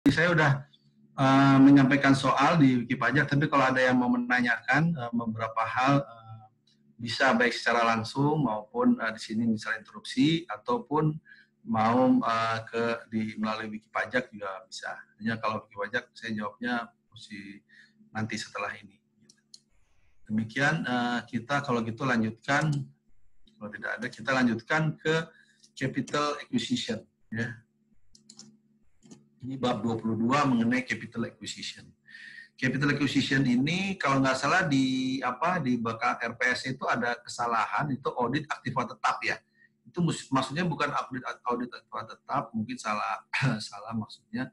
Saya udah menyampaikan soal di Wiki Pajak, tapi kalau ada yang mau menanyakan beberapa hal bisa baik secara langsung maupun di sini misalnya interupsi ataupun mau melalui Wiki Pajak juga bisa. Hanya kalau Wiki Pajak saya jawabnya mesti nanti setelah ini. Demikian kita kalau gitu lanjutkan, kalau tidak ada kita lanjutkan ke capital acquisition ya. Ini bab 22 mengenai capital acquisition. Capital acquisition ini kalau nggak salah di bakal RPS itu ada kesalahan, itu audit aktiva tetap ya. Itu maksudnya bukan audit aktiva tetap, mungkin salah salah maksudnya.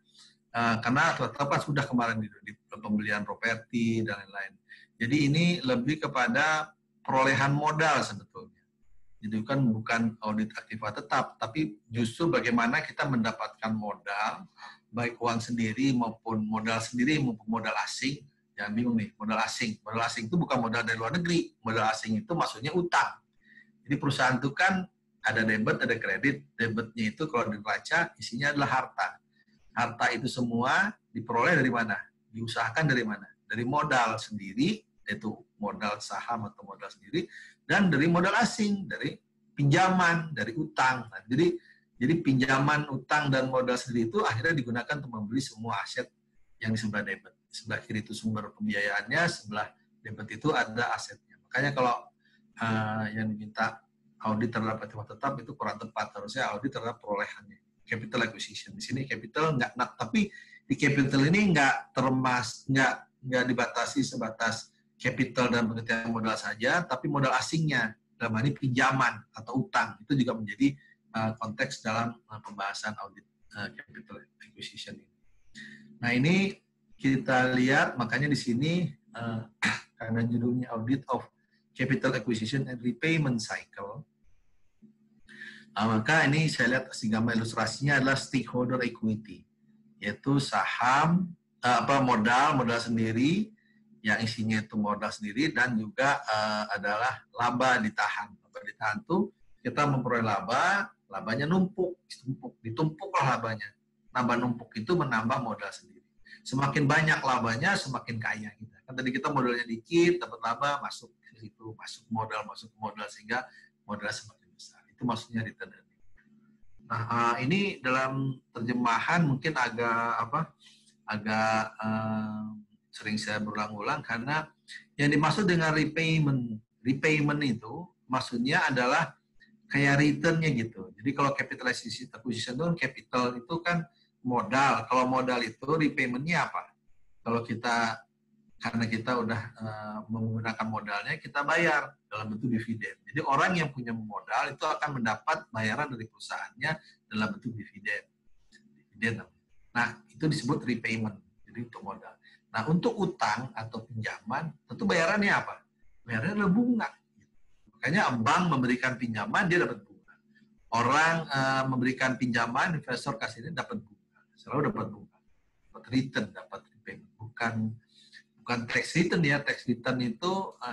Karena tetap kan sudah kemarin di pembelian properti dan lain-lain. Jadi ini lebih kepada perolehan modal sebetulnya. Jadi kan bukan audit aktiva tetap, tapi justru bagaimana kita mendapatkan modal, baik uang sendiri maupun modal asing. Jangan bingung nih, modal asing. Modal asing itu bukan modal dari luar negeri. Modal asing itu maksudnya utang. Jadi perusahaan itu kan ada debit, ada kredit. Debitnya itu kalau dibaca isinya adalah harta. Harta itu semua diperoleh dari mana? Diusahakan dari mana? Dari modal sendiri, yaitu modal saham atau modal sendiri, dan dari modal asing, dari pinjaman, dari utang. Nah, jadi pinjaman, utang, dan modal sendiri itu akhirnya digunakan untuk membeli semua aset yang di sebelah debit. Sebelah kiri itu sumber pembiayaannya, sebelah debit itu ada asetnya. Makanya kalau yang diminta audit terhadap aktiva tetap itu kurang tepat. Harusnya audit terhadap perolehannya. Capital acquisition. Di sini capital tapi di capital ini nggak dibatasi sebatas capital dan pengertian modal saja, tapi modal asingnya dalam hal ini pinjaman atau utang itu juga menjadi konteks dalam pembahasan audit capital acquisition ini. Nah ini kita lihat, makanya di sini karena judulnya audit of capital acquisition and repayment cycle, maka ini saya lihat gambar ilustrasinya adalah stakeholder equity, yaitu saham, modal sendiri, yang isinya itu modal sendiri, dan juga adalah laba ditahan. Laba ditahan itu kita memperoleh labanya ditumpuklah labanya. Laba numpuk itu menambah modal sendiri. Semakin banyak labanya, semakin kaya kita. Kan tadi kita modalnya dikit, dapat laba, masuk ke situ, masuk modal, sehingga modal semakin besar. Itu maksudnya return earning. Nah, ini dalam terjemahan mungkin agak sering saya berulang-ulang karena yang dimaksud dengan repayment itu maksudnya adalah kayak returnnya gitu. Jadi kalau capital acquisition itu capital itu kan modal. Kalau modal itu repaymentnya apa? Kalau karena kita udah menggunakan modalnya, kita bayar dalam bentuk dividen. Jadi orang yang punya modal itu akan mendapat bayaran dari perusahaannya dalam bentuk dividen. Nah, itu disebut repayment. Jadi untuk modal. Nah, untuk utang atau pinjaman, tentu bayarannya apa? Bayarannya adalah bunga. Makanya bank memberikan pinjaman, dia dapat bunga. Orang memberikan pinjaman, investor kasih ini dapat bunga. Selalu dapat bunga. Dapat return, dapat repayment. Bukan tax return ya. Tax return itu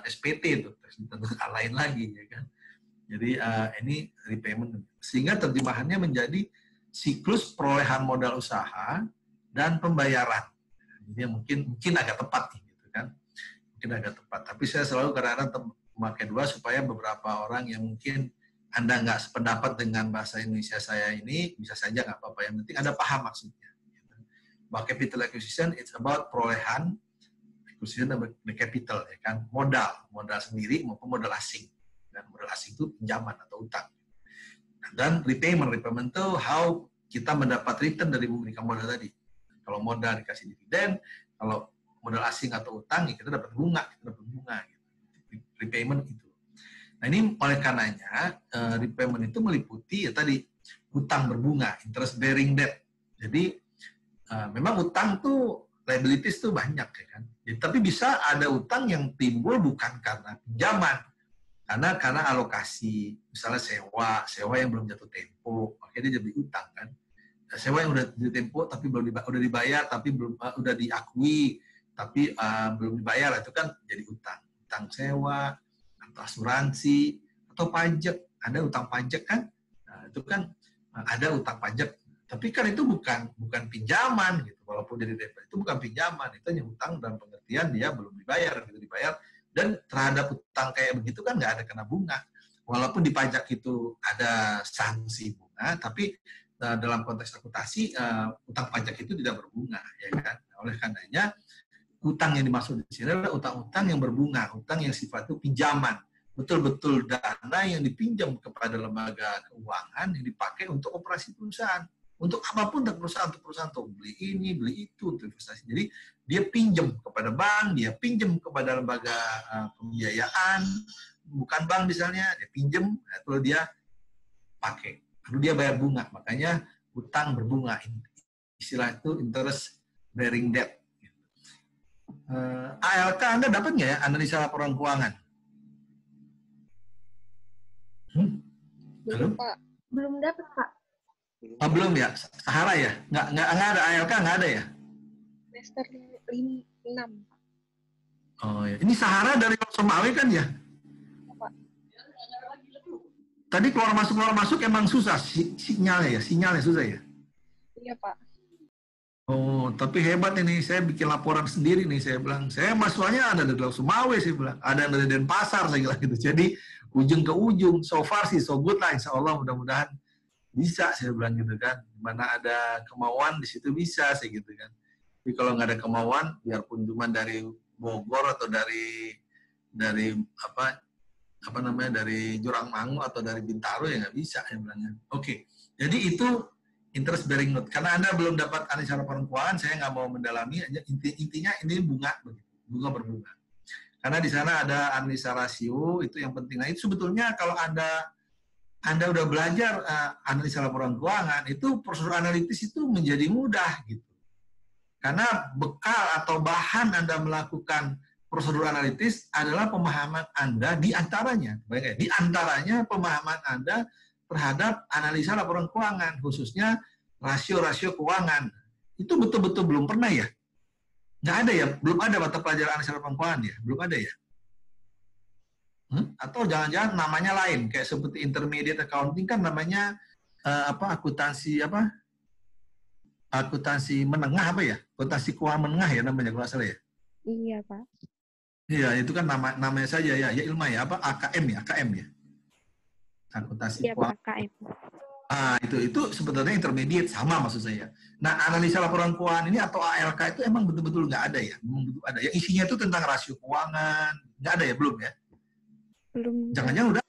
SPT itu. Tax return itu lain lagi. Ya kan? Jadi ini repayment. Sehingga terjemahannya menjadi siklus perolehan modal usaha dan pembayaran. Jadi mungkin agak tepat gitu kan. Mungkin agak tepat. Tapi saya selalu kadang-kadang memakai dua supaya beberapa orang yang mungkin Anda nggak sependapat dengan bahasa Indonesia saya ini, bisa saja nggak apa-apa. Yang penting Anda paham maksudnya. Bahwa capital acquisition it's about perolehan acquisition the capital ya kan, modal sendiri maupun modal asing. Dan modal asing itu pinjaman atau utang. Dan repayment itu how kita mendapat return dari memberikan modal tadi. Kalau modal dikasih dividen, kalau modal asing atau utang, ya kita dapat bunga gitu. Repayment itu. Nah ini oleh karenanya repayment itu meliputi ya tadi utang berbunga, interest bearing debt. Jadi memang utang tuh liabilities tuh banyak ya kan. Jadi, tapi bisa ada utang yang timbul bukan karena pinjaman, karena alokasi, misalnya sewa yang belum jatuh tempo, akhirnya jadi utang kan. Sewa yang udah jatuh tempo tapi udah dibayar tapi belum udah diakui tapi belum dibayar, itu kan jadi utang sewa atau asuransi atau pajak. Ada utang pajak kan, nah, itu kan ada utang pajak. Tapi kan itu bukan pinjaman gitu. Walaupun jadi DP itu bukan pinjaman, itu hanya hutang dalam pengertian dia belum dibayar gitu, dibayar. Dan terhadap hutang kayak begitu kan nggak ada kena bunga. Walaupun di pajak itu ada sanksi bunga, tapi dalam konteks akuntansi utang pajak itu tidak berbunga, ya kan? Oleh karenanya utang yang dimaksud di sini adalah utang-utang yang berbunga, utang yang sifatnya pinjaman. Betul-betul dana yang dipinjam kepada lembaga keuangan yang dipakai untuk operasi perusahaan. Untuk apapun untuk perusahaan untuk beli ini, beli itu, untuk investasi. Jadi dia pinjam kepada bank, dia pinjam kepada lembaga pembiayaan, bukan bank misalnya, dia pinjam, lalu dia pakai. Lalu dia bayar bunga. Makanya utang berbunga. Istilah itu interest bearing debt. ALK Anda dapat nggak ya analisa laporan keuangan? Belum, Pak. Belum dapat, Pak. Oh, belum ya? Sahara ya? Nggak ada ALK, nggak ada ya? Semester 6, Pak. Oh ya. Ini Sahara dari Somawi kan ya? Pak. Tadi keluar masuk emang susah sinyalnya susah ya? Iya, Pak. Oh, tapi hebat ini, saya bikin laporan sendiri nih, saya bilang, saya mahasiswanya ada dari Sumawe, saya bilang, ada dari Denpasar, saya bilang gitu. Jadi, ujung ke ujung, so far sih, so good lah, insya Allah mudah-mudahan bisa, saya bilang gitu kan. Mana ada kemauan, di situ bisa, saya gitu kan. Tapi kalau nggak ada kemauan, biarpun cuma dari Bogor atau dari apa namanya, dari Jurangmangu atau dari Bintaro, ya nggak bisa, saya bilangnya. Oke, jadi itu interest bearing note. Karena Anda belum dapat analisa laporan keuangan, saya nggak mau mendalami. Intinya ini bunga berbunga. Karena di sana ada analisa rasio, itu yang penting. Nah, itu sebetulnya kalau Anda udah belajar analisa laporan keuangan, itu prosedur analitis itu menjadi mudah gitu. Karena bekal atau bahan Anda melakukan prosedur analitis adalah pemahaman Anda di antaranya pemahaman Anda terhadap analisa laporan keuangan, khususnya rasio-rasio keuangan. Itu betul-betul belum pernah ya? Nggak ada ya? Belum ada mata pelajaran analisa laporan keuangan ya? Belum ada ya? Atau jangan-jangan namanya lain, kayak seperti intermediate accounting kan namanya akuntansi menengah ya? Akuntansi keuangan menengah ya namanya kalau nggak salah ya? Iya, Pak. Iya, itu kan namanya saja ya Ilma ya, AKM ya? Akuntansi keuangan. AKM. Itu sebetulnya intermediate, sama maksud saya. Nah, analisa laporan keuangan ini atau ALK itu emang betul-betul nggak ada ya? Ada. Yang isinya itu tentang rasio keuangan, nggak ada ya? Belum ya? Belum. Jangan-jangan udah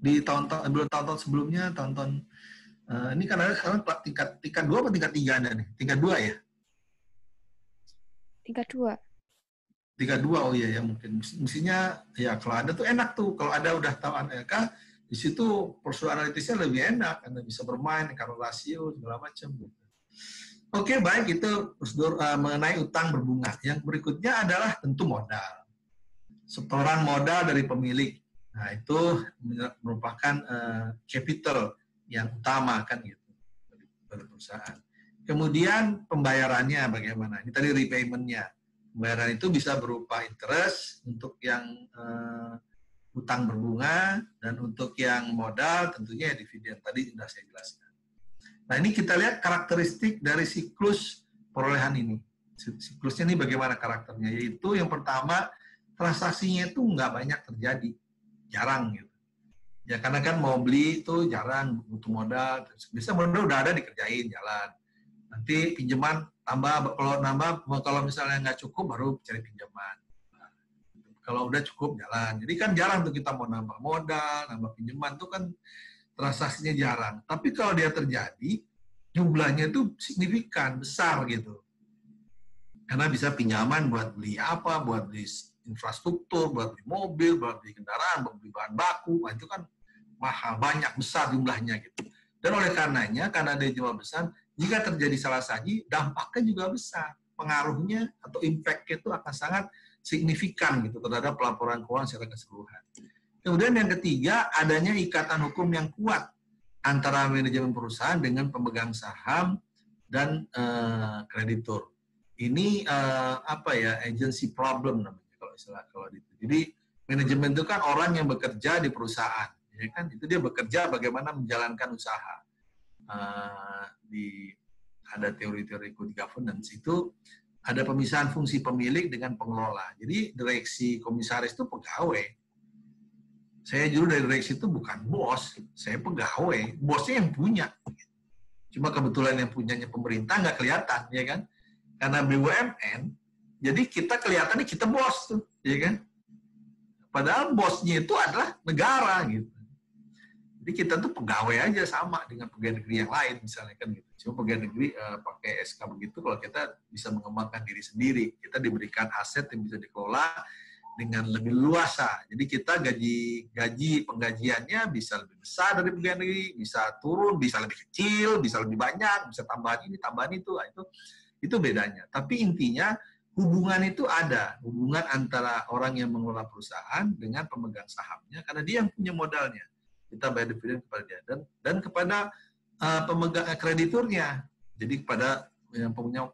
di tahun-tahun sebelumnya, ini kan ada sekarang tingkat 2 atau tingkat 3 Anda nih? Tingkat 2 ya? Tingkat 2. Tingkat 2, oh iya ya mungkin. Mestinya ya kalau ada tuh enak tuh. Kalau ada udah tahu ALK, di situ prosedur analitisnya lebih enak, Anda bisa bermain kalau rasio segala macam. Oke, baik, itu prosedur mengenai utang berbunga. Yang berikutnya adalah tentu modal. Setoran modal dari pemilik. Nah, itu merupakan capital yang utama kan gitu dari perusahaan. Kemudian pembayarannya bagaimana? Ini tadi repayment-nya. Pembayaran itu bisa berupa interest untuk yang utang berbunga, dan untuk yang modal tentunya dividen. Tadi sudah saya jelaskan. Nah, ini kita lihat karakteristik dari siklus perolehan ini. Siklusnya ini bagaimana karakternya? Yaitu yang pertama, transaksinya itu nggak banyak terjadi. Jarang gitu. Ya karena kan mau beli itu jarang, butuh modal. Bisa modal udah ada dikerjain, jalan. Nanti pinjaman tambah, kalau misalnya nggak cukup baru cari pinjaman. Kalau udah cukup jalan. Jadi kan jarang tuh kita mau nambah modal, nambah pinjaman tuh kan transaksinya jarang. Tapi kalau dia terjadi, jumlahnya itu signifikan, besar gitu. Karena bisa pinjaman buat beli apa, buat beli infrastruktur, buat beli mobil, buat beli kendaraan, buat beli bahan baku, nah itu kan mahal, banyak, besar jumlahnya gitu. Dan oleh karenanya, karena ada jumlah besar, jika terjadi salah saji, dampaknya juga besar. Pengaruhnya atau impact-nya itu akan sangat signifikan gitu terhadap pelaporan keuangan secara keseluruhan. Kemudian yang ketiga, adanya ikatan hukum yang kuat antara manajemen perusahaan dengan pemegang saham dan kreditur. Ini agency problem namanya kalau istilah itu. Jadi manajemen itu kan orang yang bekerja di perusahaan, ya kan? Itu dia bekerja bagaimana menjalankan usaha. ada teori-teori good governance itu ada pemisahan fungsi pemilik dengan pengelola. Jadi direksi komisaris itu pegawai. Saya jujur dari direksi itu bukan bos, saya pegawai. Bosnya yang punya. Cuma kebetulan yang punyanya pemerintah nggak kelihatan, ya kan? Karena BUMN, jadi kita kelihatannya kita bos tuh, ya kan? Padahal bosnya itu adalah negara gitu. Jadi kita tuh pegawai aja sama dengan pegawai negeri yang lain misalnya kan gitu. Cuma pegawai negeri pakai SK begitu kalau kita bisa mengembangkan diri sendiri. Kita diberikan aset yang bisa dikelola dengan lebih luasa. Jadi kita gaji penggajiannya bisa lebih besar dari pegawai negeri, bisa turun, bisa lebih kecil, bisa lebih banyak, bisa tambahan ini, tambahan itu. Itu bedanya. Tapi intinya hubungan itu ada, hubungan antara orang yang mengelola perusahaan dengan pemegang sahamnya karena dia yang punya modalnya. Kita bayar dividen kepada dia dan kepada pemegang krediturnya. Jadi kepada yang punya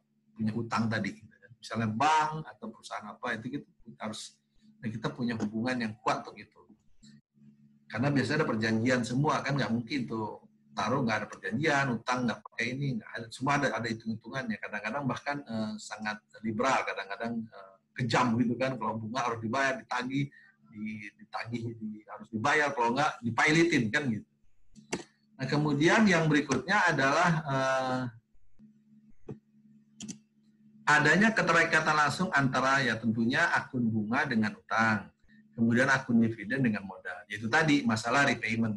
utang tadi, misalnya bank atau perusahaan apa itu kita punya hubungan yang kuat untuk itu. Karena biasanya ada perjanjian semua kan, nggak mungkin tuh taruh nggak ada perjanjian, utang nggak pakai ini, nggak ada, semua ada hitung-hitungannya. Kadang-kadang bahkan sangat liberal, kadang-kadang kejam gitu kan, kalau bunga harus dibayar, ditagih harus dibayar, kalau nggak dipailitin kan gitu. Nah kemudian yang berikutnya adalah adanya keterikatan langsung antara ya tentunya akun bunga dengan utang, kemudian akun dividen dengan modal. Yaitu tadi masalah repayment.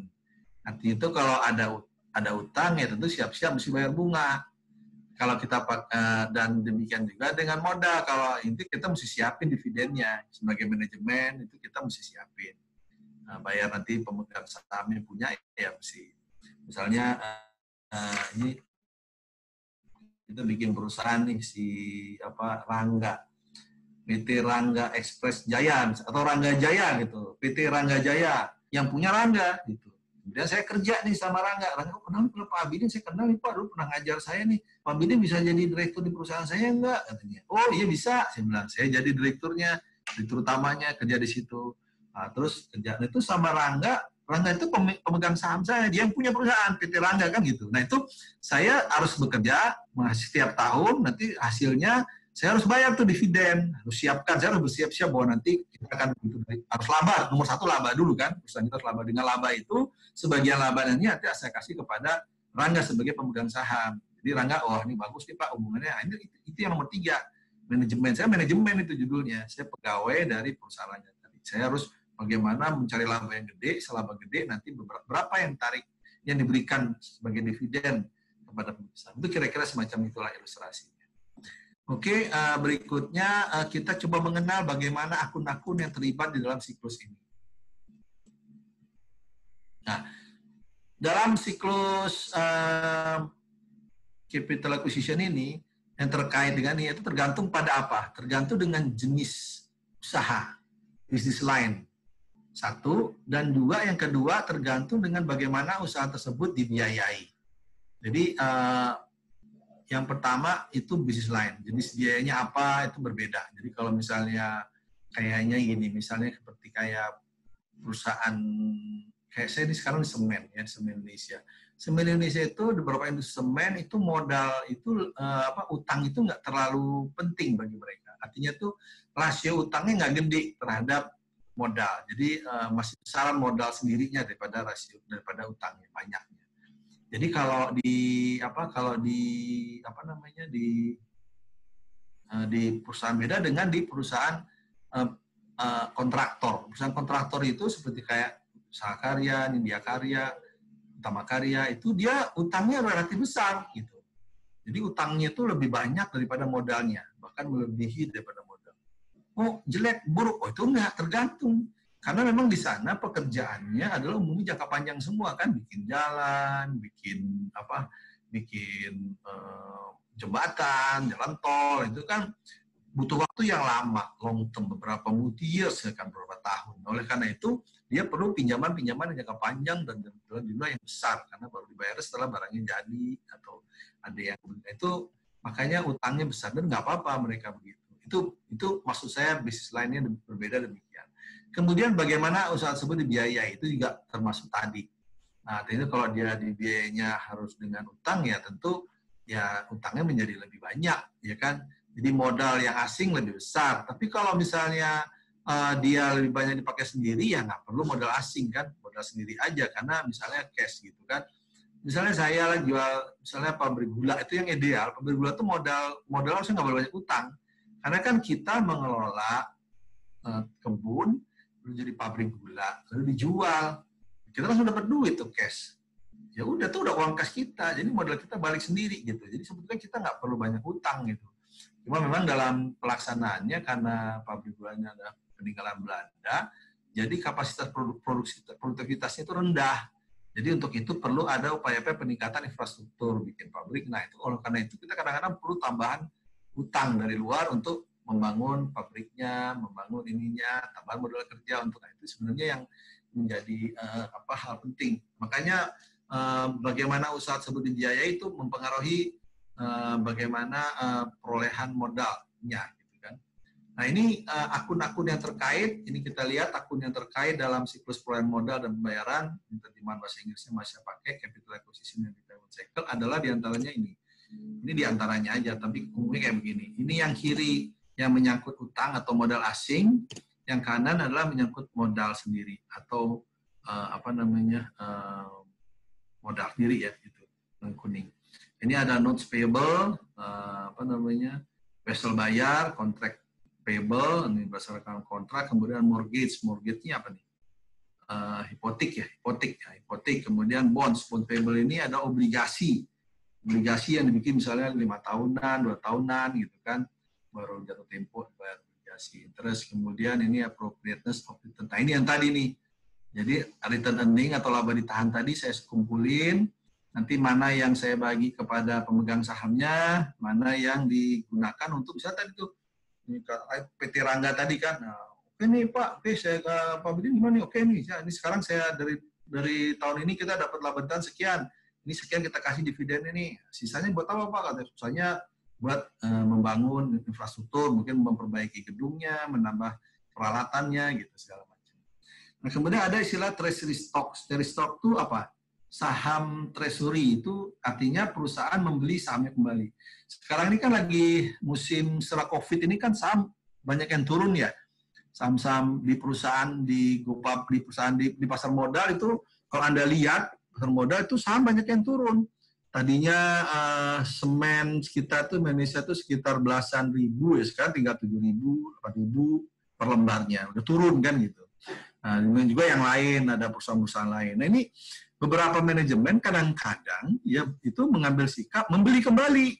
Artinya itu kalau ada utang ya tentu siap-siap mesti bayar bunga. Kalau kita dan demikian juga dengan modal, kalau itu kita mesti siapin dividennya sebagai manajemen, itu kita mesti siapin. Bayar nanti pemegang saham yang punya ya mesti. Misalnya ini kita bikin perusahaan nih Rangga, PT Rangga Express Jaya atau Rangga Jaya gitu, PT Rangga Jaya yang punya Rangga gitu. Kemudian saya kerja nih sama Rangga kenal Pak Abidin, saya kenal nih Pak, dulu pernah ngajar saya nih, Pak Abidin bisa jadi direktur di perusahaan saya enggak? Katanya, oh iya bisa, saya bilang, saya jadi direktur utamanya, kerja di situ. Nah, terus kerja itu sama Rangga itu pemegang saham saya, dia yang punya perusahaan, PT Rangga kan gitu. Nah itu saya harus bekerja, setiap tahun nanti hasilnya, saya harus bayar tuh dividen, harus siapkan, saya harus bersiap-siap bahwa nanti kita akan harus laba, nomor 1 laba dulu kan, perusahaan kita harus laba. Dengan laba itu, sebagian labanya nanti saya kasih kepada Rangga sebagai pemegang saham. Jadi Rangga, oh ini bagus nih Pak hubungannya, itu yang nomor 3. Manajemen, saya manajemen itu judulnya, saya pegawai dari perusahaan Rangga tadi. Saya harus bagaimana mencari laba yang gede, selaba gede nanti berapa yang diberikan sebagai dividen kepada perusahaan. Itu kira-kira semacam itulah ilustrasinya. Oke, berikutnya kita coba mengenal bagaimana akun-akun yang terlibat di dalam siklus ini. Nah, dalam siklus capital acquisition ini, yang terkait dengan ini itu tergantung pada apa? Tergantung dengan jenis usaha, business line. 1, dan 2, yang kedua tergantung dengan bagaimana usaha tersebut dibiayai. Jadi yang pertama itu business line, jenis biayanya apa itu berbeda. Jadi kalau misalnya kayaknya gini, misalnya seperti kayak perusahaan kayak saya ini sekarang di semen ya, Semen Indonesia. Semen Indonesia itu di beberapa industri semen itu modal itu utang itu nggak terlalu penting bagi mereka. Artinya tuh rasio utangnya nggak gede terhadap modal. Jadi masih besar modal sendirinya daripada utangnya banyaknya. Jadi kalau di perusahaan beda dengan di perusahaan kontraktor. Perusahaan kontraktor itu seperti kayak Sahakarya, Nindya Karya, Utama Karya, itu dia utangnya relatif besar gitu. Jadi utangnya itu lebih banyak daripada modalnya, bahkan melebihi daripada modal. Oh jelek, buruk, oh itu enggak, tergantung. Karena memang di sana pekerjaannya adalah umumnya jangka panjang semua kan, bikin jalan, bikin jembatan, jalan tol, itu kan butuh waktu yang lama, long term, beberapa years, kan beberapa tahun. Oleh karena itu dia perlu pinjaman yang jangka panjang dan dalam jumlah yang besar karena baru dibayar setelah barangnya jadi atau ada yang itu, makanya utangnya besar dan nggak apa-apa mereka begitu. Itu maksud saya bisnis lainnya berbeda demikian. Kemudian bagaimana usaha tersebut dibiayai itu juga termasuk tadi. Nah, tentu kalau dia dibiayainya harus dengan utang ya tentu ya utangnya menjadi lebih banyak, ya kan? Jadi modal yang asing lebih besar. Tapi kalau misalnya dia lebih banyak dipakai sendiri ya nggak perlu modal asing kan, modal sendiri aja karena misalnya cash gitu kan. Misalnya saya lagi jual misalnya pabrik gula itu yang ideal. Pabrik gula itu modal harusnya nggak boleh banyak utang. Karena kan kita mengelola kebun lalu jadi pabrik gula lalu dijual. Kita langsung dapat duit tuh cash. Ya udah tuh udah uang kas kita, jadi modal kita balik sendiri gitu. Jadi sebetulnya kita nggak perlu banyak utang gitu. Cuma memang dalam pelaksanaannya karena pabrik gulanya ada peninggalan Belanda, jadi kapasitas produktivitasnya itu rendah. Jadi untuk itu perlu ada upaya-upaya peningkatan infrastruktur bikin pabrik. Nah itu oleh karena itu kita kadang-kadang perlu tambahan utang dari luar untuk membangun pabriknya, membangun ininya, tambahan modal kerja untuk itu sebenarnya yang menjadi hal penting. Makanya bagaimana usaha tersebut dibiayai itu mempengaruhi bagaimana perolehan modalnya, gitu kan. Nah ini akun-akun yang terkait, ini kita lihat akun yang terkait dalam siklus perolehan modal dan pembayaran, terjemahan bahasa Inggrisnya masih pakai capital acquisition and deployment cycle adalah diantaranya ini. Ini diantaranya aja, tapi umumnya kayak begini. Ini yang kiri yang menyangkut utang atau modal asing, yang kanan adalah menyangkut modal sendiri atau modal sendiri ya, gitu, yang kuning. Ini ada notes payable, vessel bayar, contract payable, ini berdasarkan kontrak, kemudian mortgage-nya apa nih? Hipotek. Kemudian bonds payable ini ada obligasi yang dibikin misalnya 5 tahunan, 2 tahunan gitu kan, baru jatuh tempo bayar obligasi. Terus kemudian ini appropriateness of return. Nah ini yang tadi nih. Jadi return earning atau laba ditahan tadi saya kumpulin, nanti mana yang saya bagi kepada pemegang sahamnya, mana yang digunakan untuk misalnya tadi tuh PT Rangga tadi kan, nah, oke nih Pak, oke saya ke Pak Bidin gimana nih, oke nih, ya, ini sekarang saya dari tahun ini kita dapat laba ditahan sekian, ini sekian kita kasih dividen ini, sisanya buat apa Pak? Katanya sisanya buat membangun infrastruktur, mungkin memperbaiki gedungnya, menambah peralatannya gitu segala macam. Nah, kemudian ada istilah treasury stock. Treasury stock itu apa? Saham treasury itu artinya perusahaan membeli sahamnya kembali. Sekarang ini kan lagi musim setelah COVID ini kan saham banyak yang turun ya. Saham-saham di perusahaan di GoPub, di perusahaan di pasar modal itu kalau Anda lihat pasar modal itu saham banyak yang turun. Tadinya semen kita tuh Indonesia tuh sekitar belasan ribu ya, sekarang tinggal 7.000, 8.000 per lembarnya. Udah turun kan gitu. Nah, juga yang lain, ada perusahaan-perusahaan lain. Nah, ini beberapa manajemen kadang-kadang ya itu mengambil sikap membeli kembali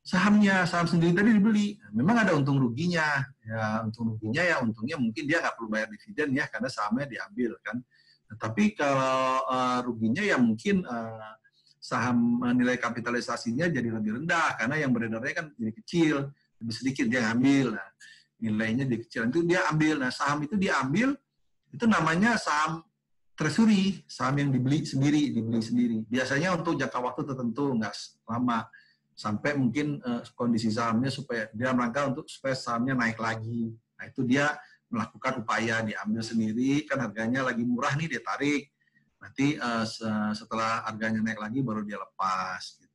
sahamnya, saham sendiri tadi dibeli. Nah, memang ada untung ruginya. Ya, untung ruginya ya untungnya mungkin dia nggak perlu bayar dividen ya karena sahamnya diambil kan. Nah, tapi kalau ruginya ya mungkin saham nilai kapitalisasinya jadi lebih rendah karena yang beredarnya kan jadi kecil, lebih sedikit dia ngambil. Nah, nilainya jadi kecil itu dia ambil. Nah, saham itu dia ambil itu namanya saham treasury, saham yang dibeli sendiri. Biasanya untuk jangka waktu tertentu, nggak lama, sampai mungkin kondisi sahamnya supaya dia rangka untuk supaya sahamnya naik lagi. Nah itu dia melakukan upaya diambil sendiri, kan harganya lagi murah nih dia tarik. Nanti setelah harganya naik lagi baru dia lepas. Gitu.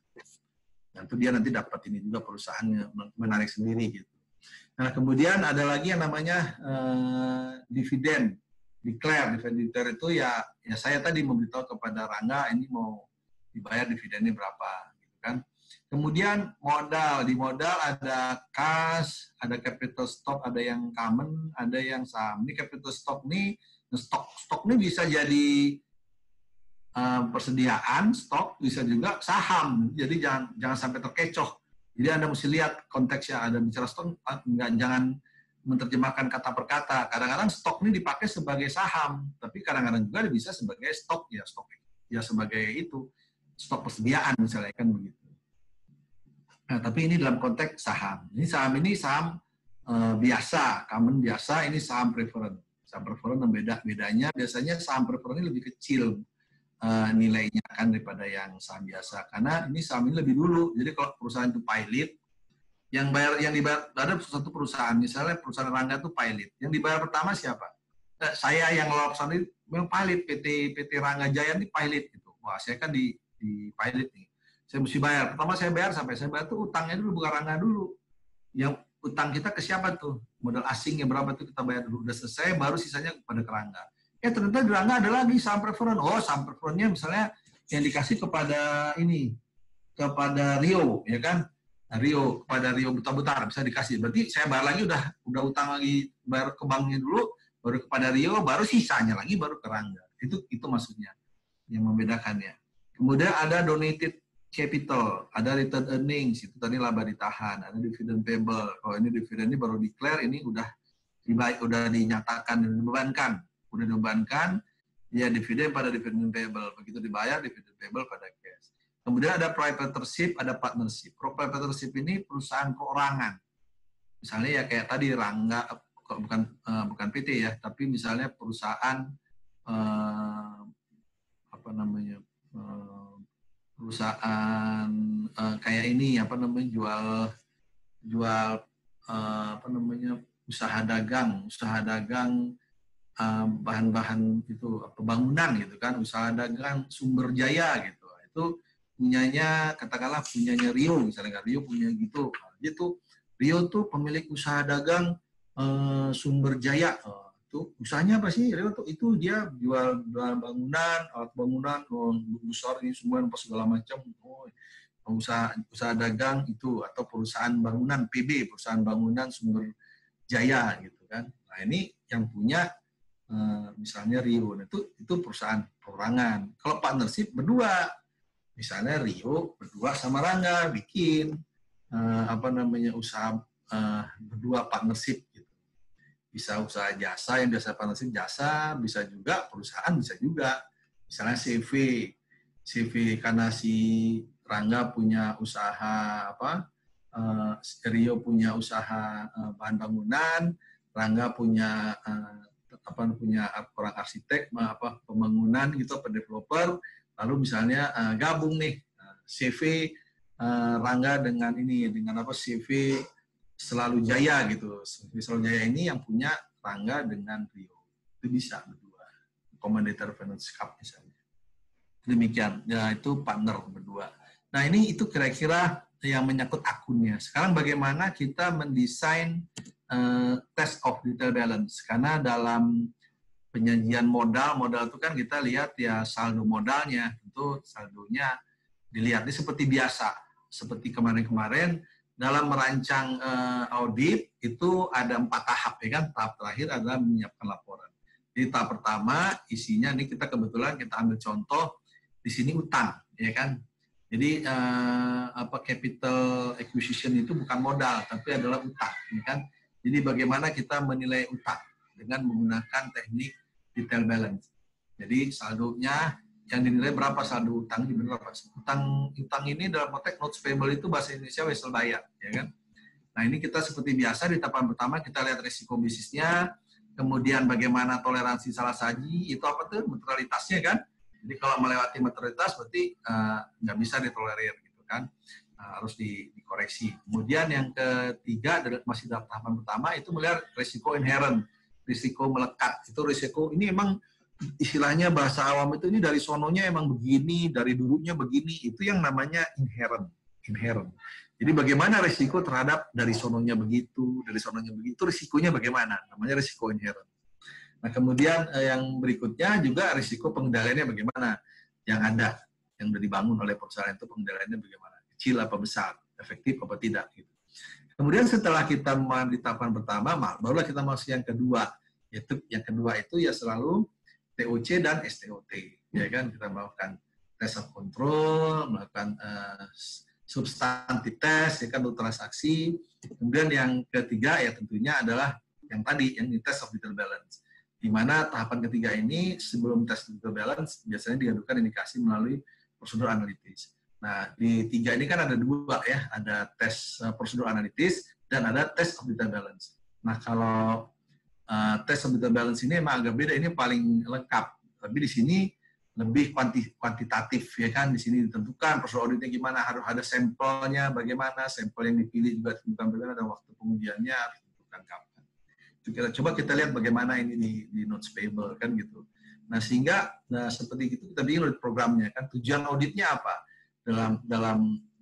Dan itu dia nanti dapat ini juga perusahaannya menarik sendiri gitu. Nah kemudian ada lagi yang namanya dividen. Declare itu ya saya tadi memberitahu kepada Rangga ini mau dibayar dividennya berapa gitu kan. Kemudian modal, di modal ada kas, ada capital stock, ada yang common, ada yang saham. Ini capital stock nih, stok ini bisa jadi persediaan stok, bisa juga saham. Jadi jangan sampai terkecoh. Jadi Anda mesti lihat konteksnya, ada bicara stok jangan menerjemahkan kata per kata. Kadang-kadang stok ini dipakai sebagai saham, tapi kadang-kadang juga bisa sebagai stok ya sebagai itu stok persediaan misalnya kan begitu. Nah, tapi ini dalam konteks saham. Ini saham biasa, common biasa, ini saham preferred. Saham preferred bedanya biasanya saham preferred ini lebih kecil nilainya kan daripada yang saham biasa. Karena ini saham ini lebih dulu. Jadi kalau perusahaan itu pilot yang dibayar ada satu perusahaan, misalnya perusahaan Rangga itu pilot. Yang dibayar pertama siapa? Saya yang lolos ini memang pilot, PT Rangga Jaya ini pilot gitu. wah saya kan di pilot nih, saya mesti bayar. Pertama saya bayar sampai saya bayar tuh utangnya dulu, bukan Rangga dulu. Yang utang kita ke siapa tuh? Modal asingnya berapa tuh kita bayar dulu. Udah selesai, baru sisanya kepada ke Rangga. Ternyata di Rangga ada lagi saham preference. Oh, saham preference-nya misalnya yang dikasih kepada ini, kepada Rio, ya kan? Nah, Rio, kepada Rio Buta-Butar bisa dikasih. Berarti saya bayar lagi udah utang lagi, bayar ke banknya dulu, baru kepada Rio, baru sisanya lagi baru ke Rangga. Itu maksudnya yang membedakannya. Kemudian ada donated capital, ada return earnings, itu tadi laba ditahan, ada dividend payable. Kalau ini dividen ini baru declare, ini udah dinyatakan dan dibebankan, ya dividen pada dividend payable. Begitu dibayar, dividend payable pada cash. Kemudian ada proprietorship, ada partnership. Proprietorship ini perusahaan perorangan. Misalnya ya kayak tadi Rangga, bukan PT ya, tapi misalnya perusahaan perusahaan kayak ini jual usaha dagang bahan-bahan itu bangunan gitu kan, usaha dagang Sumber Jaya gitu, itu punyanya Rio misalnya, Rio punya gitu. Itu Rio tuh pemilik usaha dagang Sumber Jaya. Itu usahanya apa sih Rio tuh? Itu dia jual bangunan, alat bangunan, besar ini semua segala macam. Usaha dagang itu, atau perusahaan bangunan PB, perusahaan bangunan Sumber Jaya gitu kan. Nah ini yang punya misalnya Rio, itu perusahaan perorangan. Kalau partnership berdua, misalnya Rio berdua sama Rangga bikin usaha berdua partnership gitu. Bisa usaha jasa, yang biasa partnership jasa, bisa juga perusahaan, bisa juga. Misalnya CV karena si Rangga punya usaha Rio punya usaha bahan bangunan, Rangga punya orang arsitek, pembangunan gitu, developer, lalu misalnya gabung nih CV Rangga dengan CV Selalu Jaya gitu. CV Selalu Jaya ini yang punya Rangga dengan Rio. Itu bisa berdua. Commendator Finance Cup misalnya. Demikian. Ya, itu partner berdua. Nah, itu kira-kira yang menyangkut akunnya. Sekarang bagaimana kita mendesain test of detail balance? Karena dalam penyajian modal itu kan kita lihat ya saldo modalnya. Tentu saldonya dilihat ini seperti biasa. Seperti kemarin-kemarin, dalam merancang audit itu ada 4 tahap, ya kan? Tahap terakhir adalah menyiapkan laporan. Jadi tahap pertama isinya ini kita kebetulan kita ambil contoh di sini utang, ya kan? Jadi capital acquisition itu bukan modal tapi adalah utang, ya kan? Jadi bagaimana kita menilai utang dengan menggunakan teknik detail balance. Jadi saldonya yang dinilai berapa saldo utang di berapa. Utang ini dalam konteks notes payable itu bahasa Indonesia wesel bayar, ya kan? Nah, ini kita seperti biasa di tahapan pertama kita lihat risiko bisnisnya, kemudian bagaimana toleransi salah saji, itu apa tuh materialitasnya kan? Jadi kalau melewati materialitas berarti nggak bisa ditolerir gitu kan, harus dikoreksi. Kemudian yang ketiga masih dalam tahapan pertama itu melihat risiko inherent, risiko melekat. Itu risiko ini emang istilahnya bahasa awam itu ini dari sononya emang begini, dari dulunya begini, itu yang namanya inherent. Jadi bagaimana risiko terhadap dari sononya begitu, risikonya bagaimana? Namanya risiko inherent. Nah, kemudian yang berikutnya juga risiko pengendaliannya bagaimana? Yang ada, yang sudah dibangun oleh perusahaan itu pengendaliannya bagaimana? Kecil apa besar? Efektif apa tidak? Gitu. Kemudian setelah kita di tahapan pertama, barulah kita masuk yang kedua. Yaitu yang kedua itu ya selalu TOC dan STOT, ya kan? Kita melakukan test of control, melakukan substantif test, ya kan, untuk transaksi. Kemudian yang ketiga ya tentunya adalah yang tadi, yang di test of detail balance. Di mana tahapan ketiga ini sebelum test of detail balance biasanya diadukan indikasi melalui prosedur analitis. Nah, di tiga ini kan ada dua ya, ada tes prosedur analitis dan ada test of detail balance. Nah, kalau test of detail balance ini emang agak beda, ini paling lengkap. Tapi di sini lebih kuantitatif, ya kan? Di sini ditentukan prosedur auditnya gimana, harus ada sampelnya, bagaimana sampel yang dipilih juga ditentukan bagaimana, ada waktu pengujiannya harus ditentukan kapan. Coba kita lihat bagaimana ini di notes payable kan gitu. Nah, sehingga seperti itu kita bikin audit programnya kan. Tujuan auditnya apa?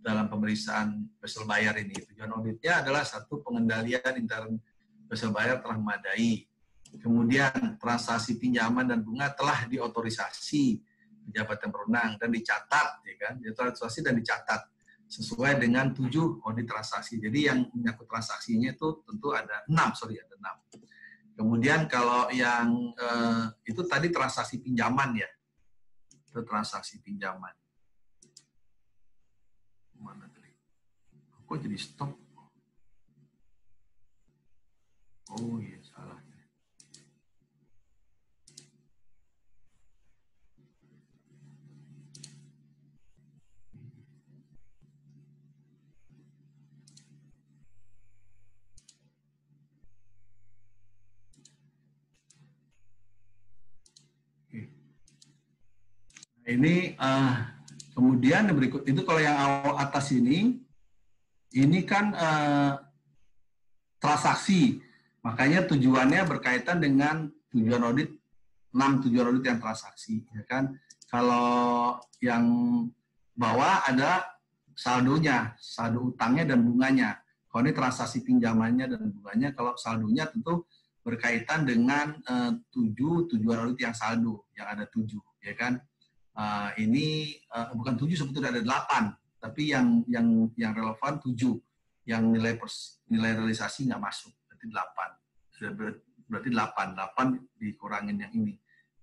Dalam pemeriksaan wesel bayar ini. Tujuan auditnya adalah satu, pengendalian intern wesel bayar telah memadai. Kemudian transaksi pinjaman dan bunga telah diotorisasi pejabat yang berwenang dan dicatat, ya kan? Diotorisasi dan dicatat sesuai dengan 7 audit transaksi. Jadi yang menyangkut transaksinya itu tentu ada 6. Kemudian kalau yang itu tadi transaksi pinjaman ya, itu transaksi pinjaman. Mana tadi? Kok jadi stop? Oh iya, salah. Ini kemudian berikut itu kalau yang awal atas ini kan transaksi, makanya tujuannya berkaitan dengan tujuan audit, 6 tujuan audit yang transaksi, ya kan. Kalau yang bawah ada saldonya, saldo utangnya dan bunganya. Kalau ini transaksi pinjamannya dan bunganya, kalau saldonya tentu berkaitan dengan 7 tujuan audit yang saldo, yang ada 7, ya kan. Ini bukan 7 sebetulnya ada 8, tapi yang relevan 7, yang nilai realisasi nggak masuk, berarti 8. Berarti 8 dikurangin yang ini,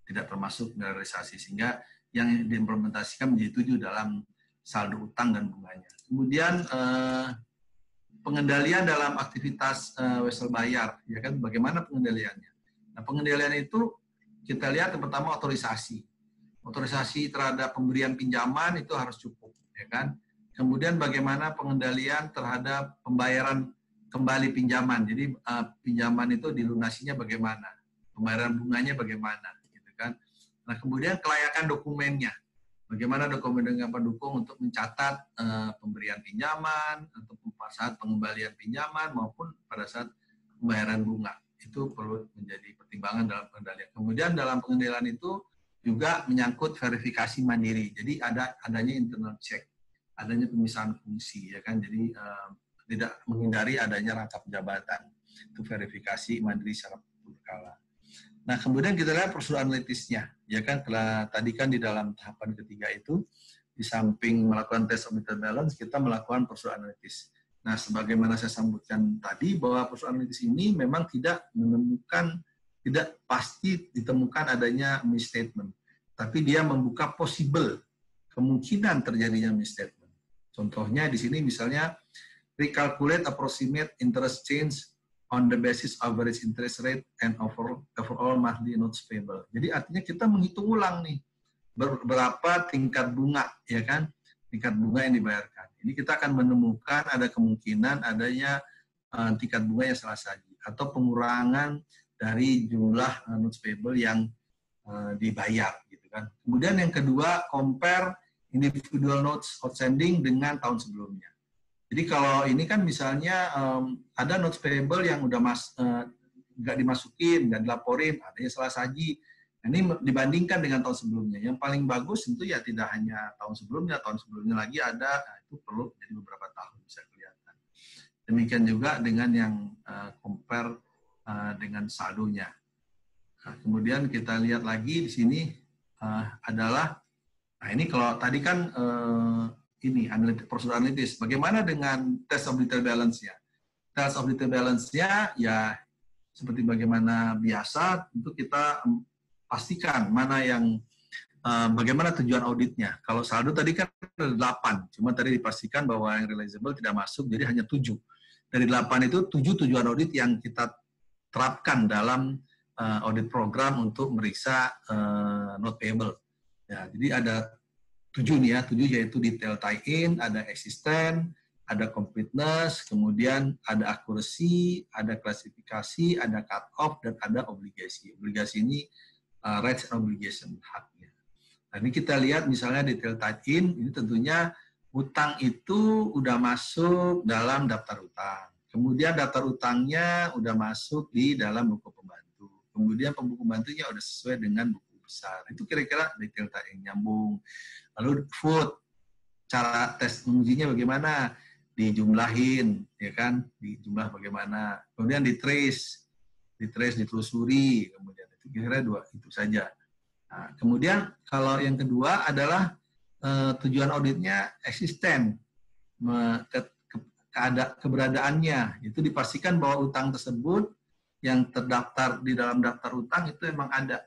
tidak termasuk nilai realisasi, sehingga yang diimplementasikan menjadi 7 dalam saldo utang dan bunganya. Kemudian pengendalian dalam aktivitas wesel bayar, ya kan, bagaimana pengendaliannya? Nah, pengendalian itu kita lihat yang pertama otorisasi. Otorisasi terhadap pemberian pinjaman itu harus cukup, ya kan. Kemudian bagaimana pengendalian terhadap pembayaran kembali pinjaman. Jadi pinjaman itu dilunasinya bagaimana, pembayaran bunganya bagaimana, gitu kan. Nah, kemudian kelayakan dokumennya. Bagaimana dokumen dengan pendukung untuk mencatat pemberian pinjaman atau saat pengembalian pinjaman maupun pada saat pembayaran bunga. Itu perlu menjadi pertimbangan dalam pengendalian. Kemudian dalam pengendalian itu juga menyangkut verifikasi mandiri. Jadi adanya internal check, adanya pemisahan fungsi, ya kan. Jadi tidak menghindari adanya rangkap jabatan. Itu verifikasi mandiri secara berkala. Nah, kemudian kita lihat prosedur analitisnya, ya kan. Tadi kan di dalam tahapan ketiga itu, di samping melakukan test of meter balance, kita melakukan prosedur analitis. Nah, sebagaimana saya sambutkan tadi, bahwa prosedur analitis ini memang tidak pasti ditemukan adanya misstatement, tapi dia membuka possible kemungkinan terjadinya misstatement. Contohnya di sini misalnya recalculate approximate interest change on the basis average interest rate and overall monthly notes payable. Jadi artinya kita menghitung ulang nih berapa tingkat bunga, ya kan, tingkat bunga yang dibayarkan. Ini kita akan menemukan ada kemungkinan adanya tingkat bunga yang salah saji atau pengurangan dari jumlah notes payable yang dibayar, gitu kan. Kemudian yang kedua, compare individual notes outstanding dengan tahun sebelumnya. Jadi kalau ini kan misalnya ada notes payable yang udah nggak dimasukin, nggak dilaporin, adanya salah saji. Ini dibandingkan dengan tahun sebelumnya. Yang paling bagus tentu ya tidak hanya tahun sebelumnya lagi ada, itu perlu jadi beberapa tahun bisa kelihatan. Demikian juga dengan yang compare dengan saldonya. Nah, kemudian kita lihat lagi di sini adalah, nah ini kalau tadi kan ini prosedur analitis. Bagaimana dengan test of detail balance-nya? Test of detail balance-nya ya seperti bagaimana biasa, itu kita pastikan mana yang bagaimana tujuan auditnya. Kalau saldo tadi kan ada 8, cuma tadi dipastikan bahwa yang realizable tidak masuk, jadi hanya 7. Dari 8 itu 7 tujuan audit yang kita terapkan dalam audit program untuk meriksa note payable. Ya, jadi ada 7 nih ya, 7 yaitu detail tie-in, ada existent, ada completeness, kemudian ada accuracy, ada klasifikasi, ada cut-off, dan ada obligasi. Obligasi ini rights and obligation, haknya. Nah, ini kita lihat misalnya detail tie-in, ini tentunya utang itu udah masuk dalam daftar utang. Kemudian daftar utangnya udah masuk di dalam buku pembantu. Kemudian pembuku pembantunya udah sesuai dengan buku besar. Itu kira-kira detail yang nyambung. Lalu food, cara tes mengujinya bagaimana? Dijumlahin, ya kan? Dijumlah bagaimana? Kemudian ditrace, ditelusuri, kemudian itu kira-kira dua itu saja. Nah, kemudian kalau yang kedua adalah tujuan auditnya eksisten, keberadaannya, itu dipastikan bahwa utang tersebut yang terdaftar di dalam daftar utang itu memang ada,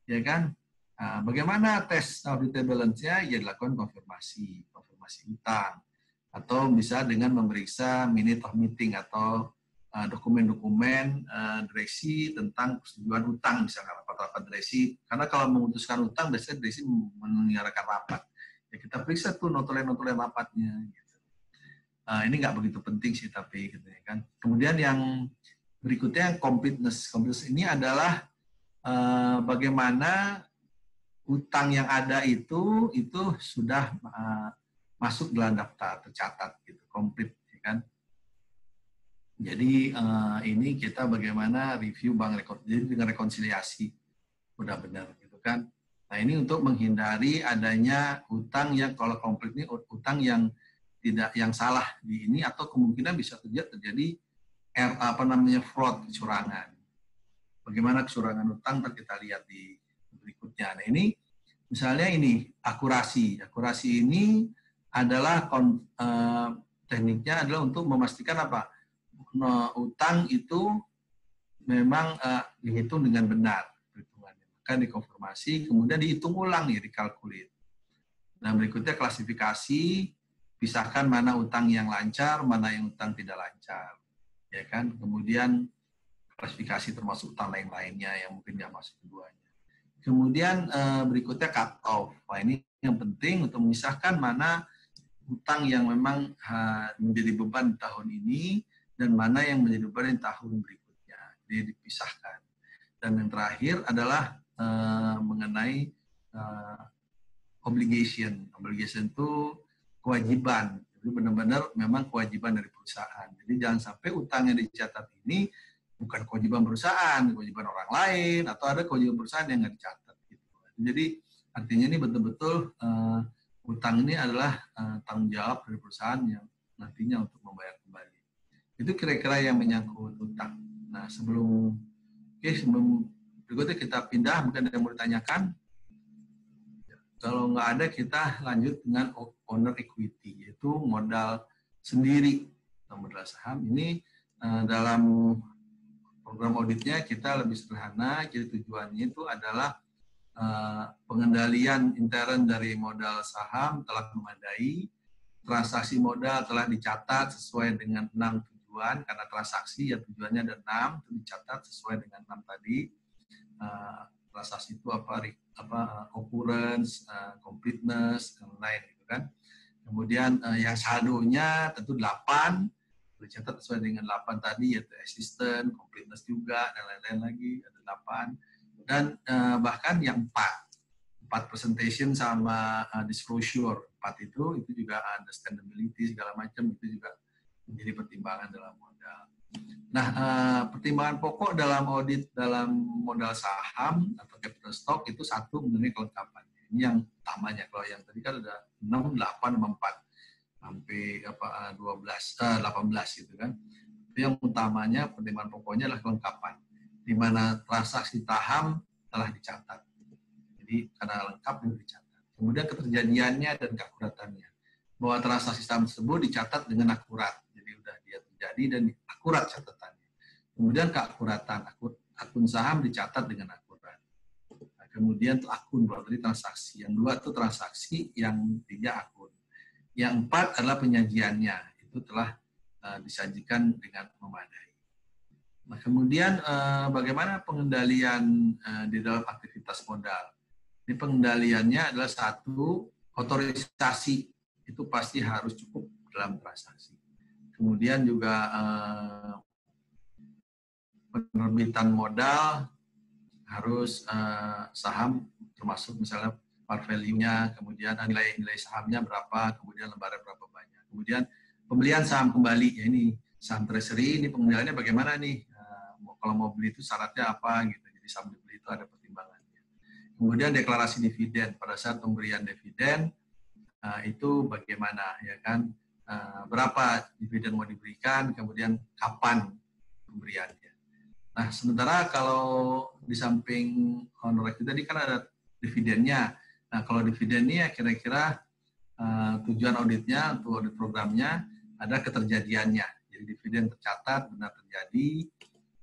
ya kan? Nah, bagaimana tes auditability-nya? Ya dilakukan konfirmasi utang, atau bisa dengan memeriksa minute of meeting atau dokumen-dokumen direksi tentang persetujuan utang, misalkan rapat-rapat direksi. Karena kalau memutuskan utang, biasanya direksi menyelenggarakan rapat. Ya kita periksa tuh notulen-notulen rapatnya. Gitu. Ini nggak begitu penting sih, tapi gitu ya kan. Kemudian yang berikutnya completeness. Completeness ini adalah bagaimana utang yang ada itu sudah masuk dalam daftar, tercatat gitu, komplit, ya kan. Jadi ini kita bagaimana review bank jadi dengan rekonsiliasi benar-benar gitu kan. Nah ini untuk menghindari adanya utang yang kalau komplit ini utang yang tidak yang salah di ini, atau kemungkinan bisa terjadi fraud, kecurangan. Bagaimana kecurangan utang kita lihat di berikutnya. Nah ini misalnya ini akurasi ini adalah tekniknya adalah untuk memastikan apa utang itu memang dihitung dengan benar perhitungannya, maka dikonfirmasi kemudian dihitung ulang ya, dikalkulir. Nah berikutnya klasifikasi, pisahkan mana utang yang lancar, mana yang utang tidak lancar, ya kan. Kemudian klasifikasi termasuk utang lain-lainnya yang mungkin nggak masuk keduanya. Kemudian berikutnya cut off. Nah ini yang penting untuk memisahkan mana utang yang memang menjadi beban di tahun ini dan mana yang menjadi beban di tahun berikutnya. Jadi dipisahkan. Dan yang terakhir adalah mengenai obligation. Obligation itu kewajiban. Jadi benar-benar memang kewajiban dari perusahaan. Jadi jangan sampai utang yang dicatat ini bukan kewajiban perusahaan, kewajiban orang lain, atau ada kewajiban perusahaan yang nggak dicatat. Gitu. Jadi artinya ini betul-betul utang ini adalah tanggung jawab dari perusahaan yang nantinya untuk membayar kembali. Itu kira-kira yang menyangkut utang. Nah sebelum berikutnya kita pindah, mungkin ada yang mau ditanyakan. Kalau nggak ada, kita lanjut dengan owner equity, yaitu modal sendiri atau modal saham. Ini dalam program auditnya kita lebih sederhana, jadi tujuannya itu adalah pengendalian intern dari modal saham telah memadai, transaksi modal telah dicatat sesuai dengan 6 tujuan, karena transaksi ya tujuannya ada 6, itu dicatat sesuai dengan 6 tadi. Transaksi itu apa occurrence, completeness, dan lain gitu kan. Kemudian yang saldonya tentu 8, dicatat sesuai dengan 8 tadi, yaitu assistant, completeness juga, dan lain-lain lagi, ada 8. Dan bahkan yang 4 presentation sama disclosure, 4 itu juga understandability segala macam, itu juga menjadi pertimbangan dalam modal. Nah, pertimbangan pokok dalam audit dalam modal saham atau capital stock itu satu mengenai kelengkapan. Ini yang utamanya. Kalau yang tadi kan ada 6, 8, 4 sampai 18 gitu kan. Itu yang utamanya, pertimbangan pokoknya adalah kelengkapan, di mana transaksi saham telah dicatat. Jadi karena lengkap itu dicatat. Kemudian keterjadiannya dan keakuratannya. Bahwa transaksi saham tersebut dicatat dengan akurat. Jadi udah dia terjadi dan akurat catatannya. Kemudian keakuratan, akun saham dicatat dengan akurat. Nah, kemudian itu akun, berarti transaksi. Yang 2 itu transaksi, yang 3 akun. Yang 4 adalah penyajiannya, itu telah disajikan dengan memadai. Nah, kemudian bagaimana pengendalian di dalam aktivitas modal? Ini pengendaliannya adalah satu, otorisasi itu pasti harus cukup dalam transaksi. Kemudian juga penerbitan modal harus saham termasuk misalnya par value-nya, kemudian nilai sahamnya berapa, kemudian lembaran berapa banyak. Kemudian pembelian saham kembali, ya ini saham treasury, ini pengendaliannya bagaimana nih? Kalau mau beli itu syaratnya apa gitu. Jadi saham dibeli itu ada pertimbangannya. Kemudian deklarasi dividen pada saat pemberian dividen itu bagaimana, ya kan? Berapa dividen mau diberikan, kemudian kapan pemberiannya. Nah, sementara kalau di samping honorer kita tadi kan ada dividennya. Nah, kalau dividennya kira-kira tujuan auditnya, untuk audit programnya, ada keterjadiannya. Jadi dividen tercatat, benar terjadi,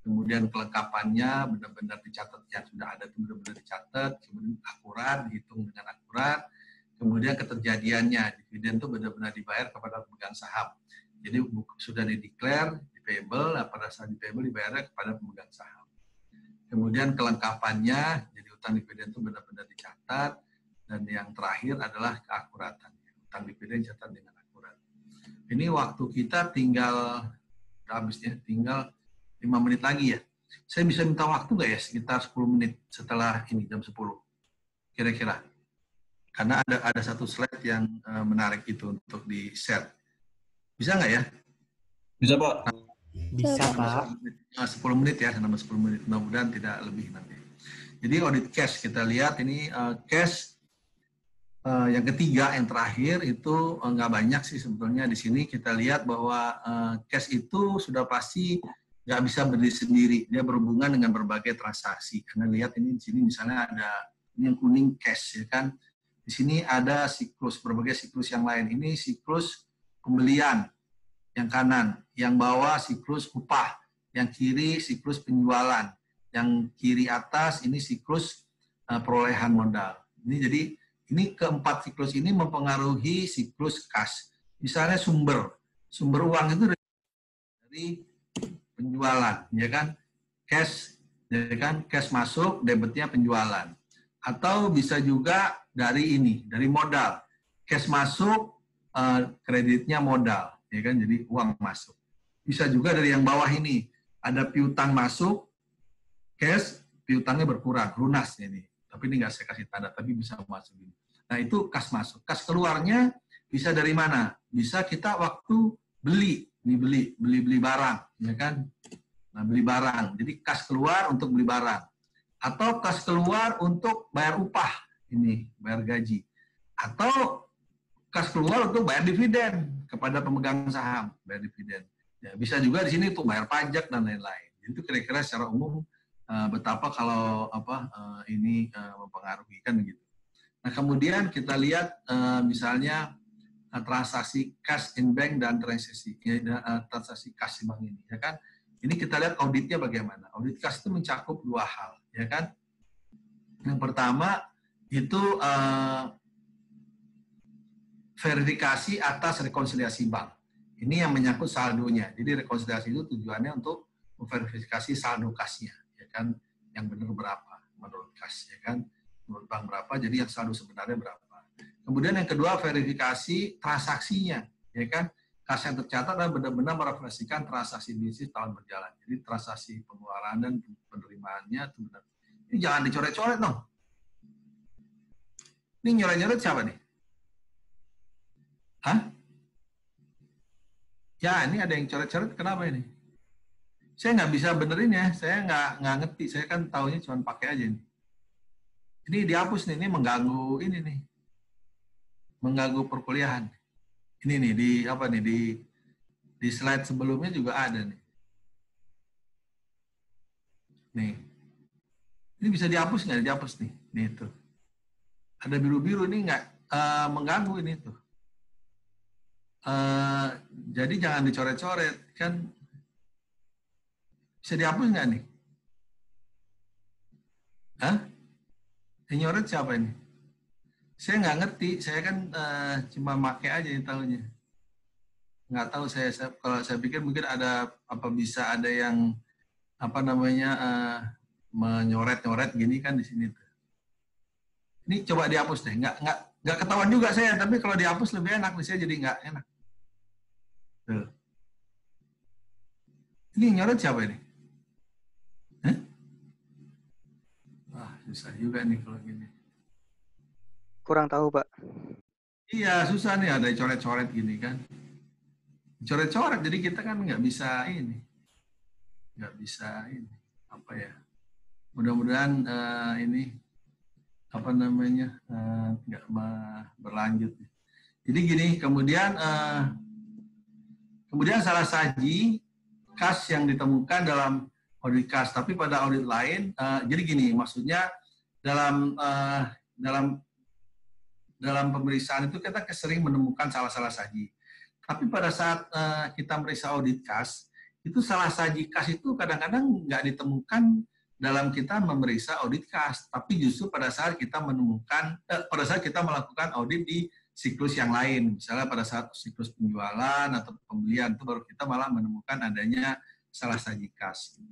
kemudian kelengkapannya benar-benar dicatat, yang sudah ada itu benar-benar dicatat, kemudian akurat, dihitung dengan akurat, kemudian keterjadiannya, dividen itu benar-benar dibayar kepada pemegang saham. Jadi sudah dideklar, di payable, pada saat di payable dibayarnya kepada pemegang saham. Kemudian kelengkapannya, jadi utang dividen itu benar-benar dicatat, dan yang terakhir adalah keakuratan. Utang dividen dicatat dengan akurat. Ini waktu kita tinggal, habisnya tinggal 5 menit lagi ya. Saya bisa minta waktu nggak ya, sekitar 10 menit setelah ini, jam 10, kira-kira. Karena ada satu slide yang menarik itu untuk di-share. Bisa nggak ya? Bisa, Pak. Bisa, Pak. 10 menit ya, nambah 10 menit. Mudah-mudahan tidak lebih nanti. Jadi audit cash, kita lihat ini cash yang ketiga, yang terakhir itu nggak banyak sih sebetulnya. Di sini kita lihat bahwa cash itu sudah pasti nggak bisa berdiri sendiri. Dia berhubungan dengan berbagai transaksi. Karena lihat ini di sini misalnya ada ini yang kuning cash, ya kan? Di sini ada siklus, berbagai siklus yang lain. Ini siklus pembelian yang kanan, yang bawah siklus upah, yang kiri siklus penjualan, yang kiri atas ini siklus perolehan modal. Ini jadi ini keempat siklus ini mempengaruhi siklus kas. Misalnya sumber uang itu dari penjualan, ya kan? Cash, ya kan? Cash masuk, debitnya penjualan. Atau bisa juga dari ini, dari modal. Cash masuk, kreditnya modal, ya kan? Jadi uang masuk. Bisa juga dari yang bawah ini, ada piutang masuk, cash, piutangnya berkurang, lunas ini. Tapi ini nggak saya kasih tanda, tapi bisa masuk ini. Nah itu kas masuk. Kas keluarnya bisa dari mana? Bisa kita waktu beli, ini beli barang, ya kan? Nah beli barang. Jadi kas keluar untuk beli barang. Atau kas keluar untuk bayar upah, ini bayar gaji. Atau kas keluar untuk bayar dividen kepada pemegang saham, bayar dividen. Ya, bisa juga di sini untuk bayar pajak dan lain-lain. Itu kira-kira secara umum betapa kalau ini mempengaruhi kan gitu. Nah kemudian kita lihat misalnya transaksi cash in bank dan transaksi cash in bank ini, ya kan? Ini kita lihat auditnya bagaimana. Audit cash itu mencakup dua hal, ya kan? Yang pertama itu verifikasi atas rekonsiliasi bank. Ini yang menyangkut saldonya. Jadi rekonsiliasi itu tujuannya untuk memverifikasi saldo kasnya, ya kan? Yang benar berapa menurut kas, ya kan? Menurut bank berapa, jadi yang saldo sebenarnya berapa. Kemudian yang kedua verifikasi transaksinya, ya kan? Kas yang tercatat adalah benar-benar merefleksikan transaksi bisnis tahun berjalan. Jadi transaksi pengeluaran dan penerimaannya itu benar. Ini jangan dicoret-coret dong. Ini nyoret-nyoret siapa nih? Hah? Ya, ini ada yang coret-coret, kenapa ini? Saya nggak bisa benerin ya, saya nggak ngerti. Saya kan taunya cuma pakai aja nih. Ini dihapus nih, ini mengganggu ini nih. Mengganggu perkuliahan. Ini nih di slide sebelumnya juga ada nih. Nih. Ini bisa dihapus nggak? Dihapus nih. Nih itu. Ada biru-biru ini nggak mengganggu ini tuh. Jadi jangan dicoret-coret kan. Bisa dihapus nggak nih? Hah? Yang nyoret siapa ini? Saya nggak ngerti, saya kan cuma pakai aja yang tahunya. Nggak tahu saya kalau saya pikir mungkin ada bisa ada yang menyoret-nyoret gini kan di sini tuh. Ini coba dihapus deh, nggak ketahuan juga saya, tapi kalau dihapus lebih enak, saya jadi nggak enak. Tuh. Ini nyoret siapa ini? Hah? Wah, susah juga nih kalau gini. Kurang tahu, Pak. Iya, susah nih ada coret-coret gini kan. Coret-coret, jadi kita kan nggak bisa ini. Nggak bisa ini. Apa ya. Mudah-mudahan ini apa namanya nggak berlanjut. Jadi gini, kemudian salah saji kas yang ditemukan dalam audit kas, tapi pada audit lain, jadi gini, maksudnya dalam pemeriksaan itu kita sering menemukan salah saji. Tapi pada saat kita meriksa audit kas, itu salah saji kas itu kadang-kadang nggak ditemukan dalam kita memeriksa audit kas, tapi justru pada saat kita menemukan, pada saat kita melakukan audit di siklus yang lain, misalnya pada saat siklus penjualan atau pembelian, itu baru kita malah menemukan adanya salah saji kas.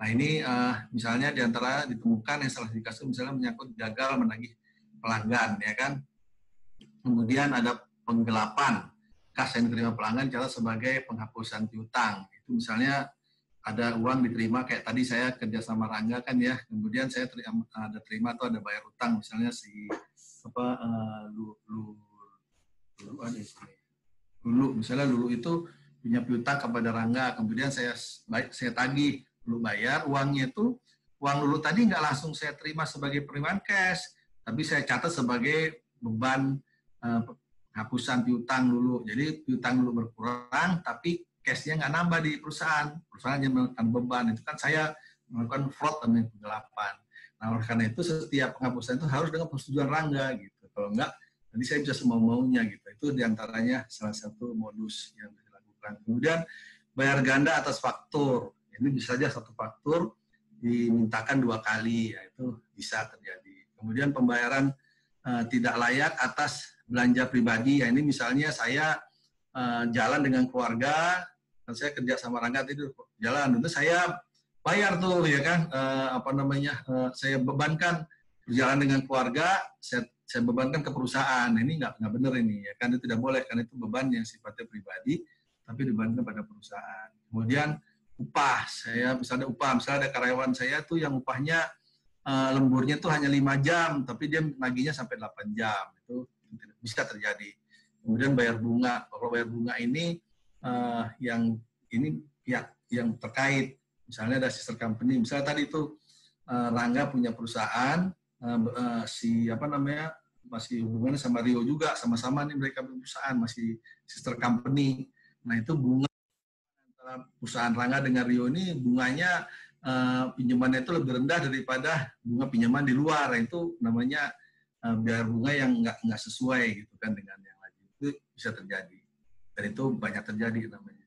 Nah ini misalnya diantara ditemukan yang salah saji kas itu misalnya menyangkut gagal menagih pelanggan, ya kan? Kemudian ada penggelapan kas yang diterima pelanggan cara sebagai penghapusan piutang. Itu misalnya ada uang diterima kayak tadi saya kerja sama Rangga kan ya, kemudian saya ada terima atau ada bayar utang misalnya si apa Lulu misalnya Lulu itu punya piutang kepada Rangga, kemudian saya tagih, Lulu bayar uangnya itu, uang Lulu tadi nggak langsung saya terima sebagai penerimaan cash, tapi saya catat sebagai beban penghapusan piutang Lulu. Jadi piutang Lulu berkurang, tapi cash-nya nggak nambah di perusahaan yang melakukan beban. Itu kan saya melakukan fraud dan penggelapan. Nah, oleh karena itu setiap penghapusan itu harus dengan persetujuan Rangga gitu. Kalau enggak, nanti saya bisa semau-maunya gitu. Itu diantaranya salah satu modus yang dilakukan. Kemudian bayar ganda atas faktur. Ini bisa saja satu faktur dimintakan 2 kali, ya, itu bisa terjadi. Kemudian pembayaran tidak layak atas belanja pribadi. Ya, ini misalnya saya jalan dengan keluarga, dan saya kerja sama Rangga itu jalan, tentu saya bayar tuh ya kan, saya bebankan berjalan dengan keluarga, saya bebankan ke perusahaan. Ini nggak benar ini ya kan, itu tidak boleh karena itu beban yang sifatnya pribadi tapi dibebankan pada perusahaan. Kemudian upah, misalnya ada karyawan saya tuh yang upahnya lemburnya tuh hanya 5 jam tapi dia nagihnya sampai 8 jam, itu bisa terjadi. Kemudian bayar bunga, kalau bayar bunga ini pihak yang terkait, misalnya ada sister company, misalnya tadi itu Rangga punya perusahaan, masih hubungannya sama Rio juga, sama-sama nih mereka punya perusahaan, masih sister company. Nah itu bunga antara perusahaan Rangga dengan Rio ini bunganya pinjamannya itu lebih rendah daripada bunga pinjaman di luar. Nah, itu namanya biaya bunga yang nggak sesuai gitu kan dengan yang lain. Itu bisa terjadi. Dan itu banyak terjadi namanya.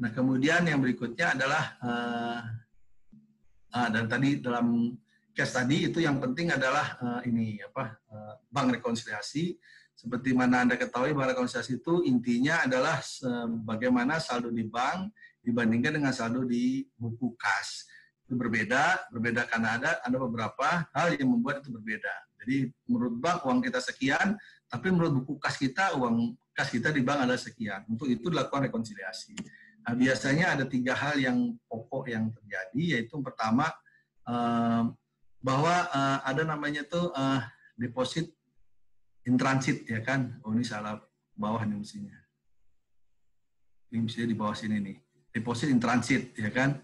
Nah kemudian yang berikutnya adalah dan tadi dalam case tadi itu yang penting adalah bank rekonsiliasi. Seperti mana Anda ketahui, bank rekonsiliasi itu intinya adalah bagaimana saldo di bank dibandingkan dengan saldo di buku kas. Itu berbeda karena ada beberapa hal yang membuat itu berbeda. Jadi menurut bank uang kita sekian, tapi menurut buku kas kita uang kas kita di bank ada sekian. Untuk itu dilakukan rekonsiliasi. Nah, biasanya ada 3 hal yang pokok yang terjadi, yaitu pertama bahwa ada namanya tuh deposit in transit ya kan. Oh ini salah bawah nih mestinya. Ini mestinya di bawah sini nih. Deposit in transit ya kan.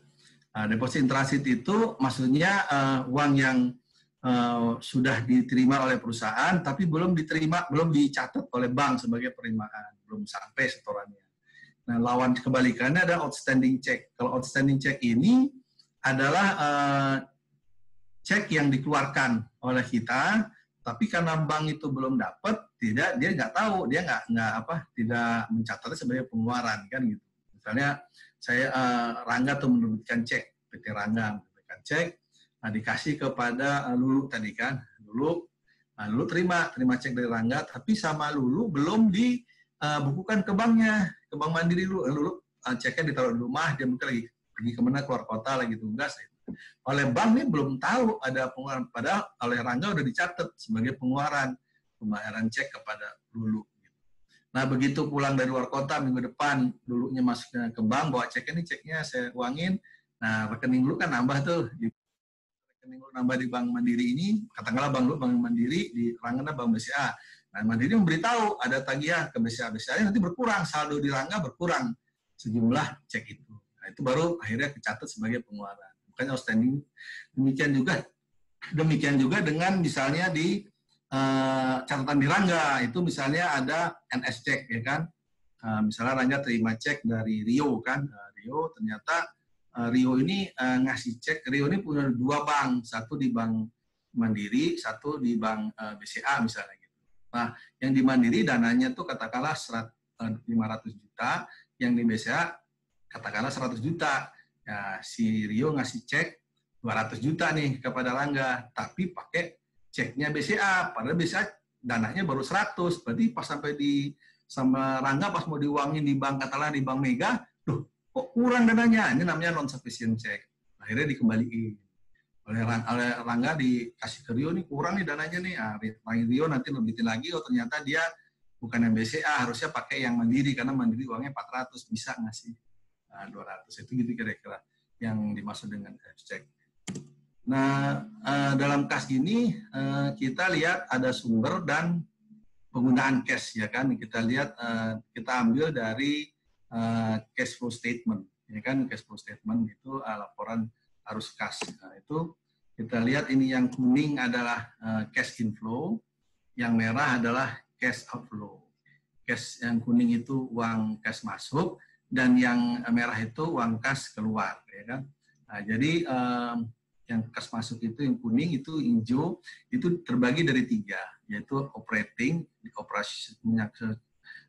Deposit in transit itu maksudnya uang yang sudah diterima oleh perusahaan tapi belum dicatat oleh bank sebagai penerimaan, belum sampai setorannya. Nah, lawan kebalikannya ada outstanding check. Kalau outstanding check ini adalah cek yang dikeluarkan oleh kita, tapi karena bank itu belum dapat, dia nggak tahu, dia tidak mencatatnya sebagai pengeluaran kan gitu. Misalnya saya Rangga tuh menerbitkan cek, PT Rangga menerbitkan cek, nah dikasih kepada Lulu tadi kan, Lulu terima cek dari Rangga, tapi sama Lulu belum dibukukan ke banknya, ke Bank Mandiri. Lulu ceknya ditaruh di rumah, dia mungkin lagi pergi kemana, keluar kota lagi tugas. Oleh bank ini belum tahu ada pengeluaran, padahal oleh Rangga udah dicatat sebagai pengeluaran pembayaran cek kepada Lulu. Nah begitu pulang dari luar kota minggu depan, Lulunya masuknya ke bank, bawa ceknya saya uangin. Nah rekening Lulu kan nambah tuh, rekening Lulu nambah di Bank Mandiri ini, katakanlah Bank Lulu Bank Mandiri, di Rangga Bank BCA. Nah Mandiri memberitahu ada tagihan ke BCA-nya nanti berkurang, saldo di Rangga berkurang sejumlah cek itu. Nah itu baru akhirnya kecatat sebagai pengeluaran. Bukan outstanding. Demikian juga Demikian juga dengan misalnya di catatan di Rangga, itu misalnya ada NS check, ya kan. Misalnya Rangga terima cek dari Rio kan, Rio ternyata Rio ini ngasih cek, Rio ini punya 2 bank, satu di Bank Mandiri, satu di Bank BCA misalnya gitu. Nah, yang di Mandiri dananya tuh katakanlah 500 juta, yang di BCA katakanlah 100 juta. Ya, si Rio ngasih cek 200 juta nih kepada Rangga, tapi pakai ceknya BCA, padahal BCA dananya baru 100, berarti pas sampai di sama Rangga pas mau diuangin di bank katakanlah di Bank Mega, loh kok kurang dananya, ini namanya non sufficient check, akhirnya dikembaliin oleh Rangga, dikasih ke Rio nih kurang nih dananya nih, Rio nanti lebihin lagi, oh ternyata dia bukan yang BCA, harusnya pakai yang Mandiri karena Mandiri uangnya 400, bisa ngasih 200, itu gitu kira-kira yang dimaksud dengan check. Nah, dalam kas ini kita lihat ada sumber dan penggunaan cash, ya kan. Kita lihat, kita ambil dari cash flow statement, ya kan. Cash flow statement itu laporan arus kas. Nah, itu kita lihat ini yang kuning adalah cash inflow, yang merah adalah cash outflow. Cash yang kuning itu uang cash masuk, dan yang merah itu uang kas keluar, ya kan. Nah, jadi yang kas masuk itu yang kuning, itu hijau, itu terbagi dari 3, yaitu operating, operasi,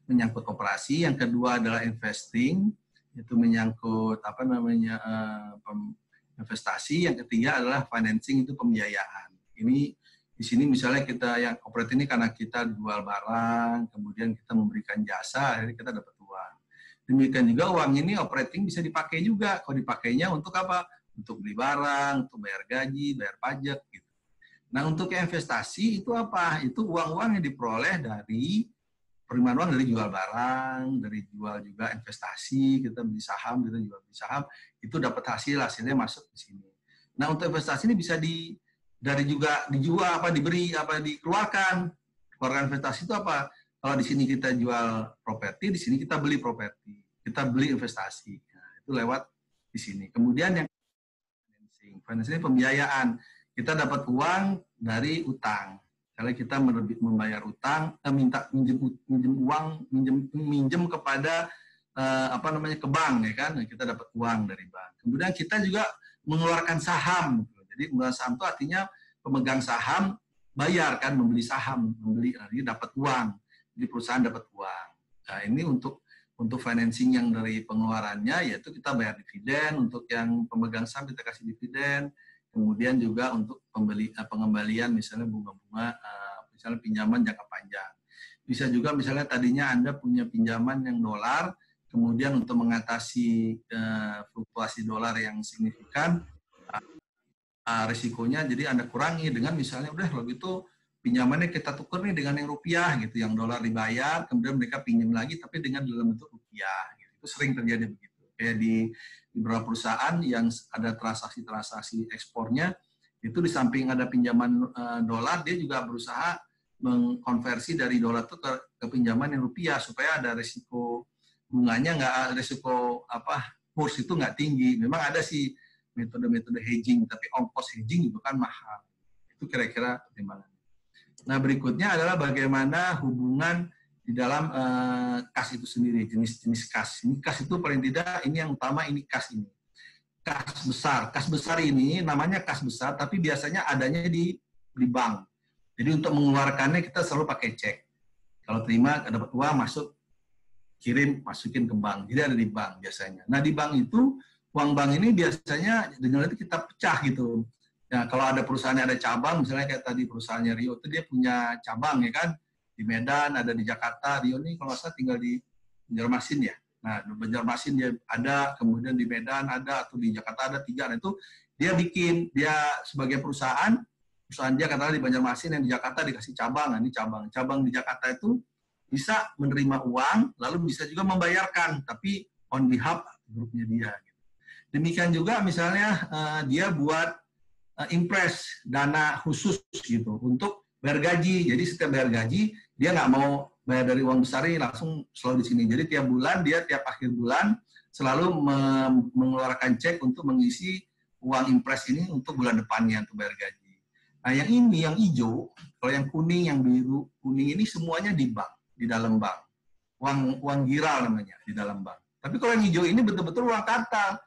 menyangkut operasi. Yang kedua adalah investing, itu menyangkut apa namanya investasi. Yang ketiga adalah financing, itu pembiayaan. Ini di sini misalnya kita yang operating ini karena kita jual barang, kemudian kita memberikan jasa, akhirnya kita dapat uang. Demikian juga uang ini operating bisa dipakai juga. Kalau dipakainya untuk apa? Untuk beli barang, untuk bayar gaji, bayar pajak, gitu. Nah, untuk investasi itu apa? Itu uang-uang yang diperoleh dari penerimaan uang dari jual barang, dari jual juga investasi, kita beli saham, kita jual beli saham, itu dapat hasilnya masuk di sini. Nah, untuk investasi ini bisa dari juga dijual, diberi, dikeluarkan. Keluarkan investasi itu apa? Kalau di sini kita jual properti, di sini kita beli properti, kita beli investasi. Nah, itu lewat di sini. Kemudian yang financing pembiayaan, kita dapat uang dari utang. Kalau kita membayar utang, minjem kepada ke bank, ya kan, kita dapat uang dari bank. Kemudian kita juga mengeluarkan saham. Jadi mengeluarkan saham itu artinya pemegang saham bayar kan, membeli saham, ini dapat uang. Jadi perusahaan dapat uang. Nah, ini untuk financing yang dari pengeluarannya, yaitu kita bayar dividen, untuk yang pemegang saham kita kasih dividen, kemudian juga untuk pengembalian misalnya bunga-bunga, misalnya pinjaman jangka panjang. Bisa juga misalnya tadinya Anda punya pinjaman yang dolar, kemudian untuk mengatasi fluktuasi dolar yang signifikan, risikonya jadi Anda kurangi dengan misalnya udah kalau gitu pinjamannya kita tukar nih dengan yang rupiah gitu, yang dolar dibayar, kemudian mereka pinjam lagi tapi dengan dalam bentuk rupiah. Gitu. Itu sering terjadi begitu. Kayak di beberapa perusahaan yang ada transaksi ekspornya, itu di samping ada pinjaman dolar, dia juga berusaha mengkonversi dari dolar itu ke pinjaman yang rupiah supaya ada risiko bunganya risiko kurs itu nggak tinggi. Memang ada sih metode-metode hedging, tapi ongkos hedging itu kan mahal. Itu kira-kira pertimbangan. Nah, berikutnya adalah bagaimana hubungan di dalam kas itu sendiri, jenis-jenis kas. Ini kas itu paling tidak, ini yang utama, ini kas ini. Kas besar. Kas besar ini namanya kas besar, tapi biasanya adanya di bank. Jadi untuk mengeluarkannya kita selalu pakai cek. Kalau terima, dapat uang, masuk, kirim, masukin ke bank. Jadi ada di bank biasanya. Nah, di bank itu, uang bank ini biasanya dengan itu kita pecah gitu. Ya, kalau ada perusahaannya ada cabang, misalnya kayak tadi perusahaannya Rio itu dia punya cabang, ya kan, di Medan, ada di Jakarta. Rio ini kalau nggak salah tinggal di Banjarmasin ya. Nah, di Banjarmasin dia ada, kemudian di Medan ada, atau di Jakarta ada 3. Nah, itu dia sebagai perusahaan dia katakanlah di Banjarmasin, yang di Jakarta dikasih cabang. Nah, ini cabang di Jakarta itu bisa menerima uang, lalu bisa juga membayarkan, tapi on behalf grupnya dia. Demikian juga misalnya dia buat impres dana khusus gitu untuk bayar gaji. Jadi setiap bayar gaji dia nggak mau bayar dari uang besar ini langsung selalu di sini. Jadi tiap bulan dia tiap akhir bulan selalu mengeluarkan cek untuk mengisi uang impres ini untuk bulan depannya untuk bayar gaji. Nah, yang ini, yang hijau, kalau yang kuning, yang biru, kuning ini semuanya di bank, di dalam bank. Uang giral namanya, di dalam bank. Tapi kalau yang hijau ini betul-betul uang katal.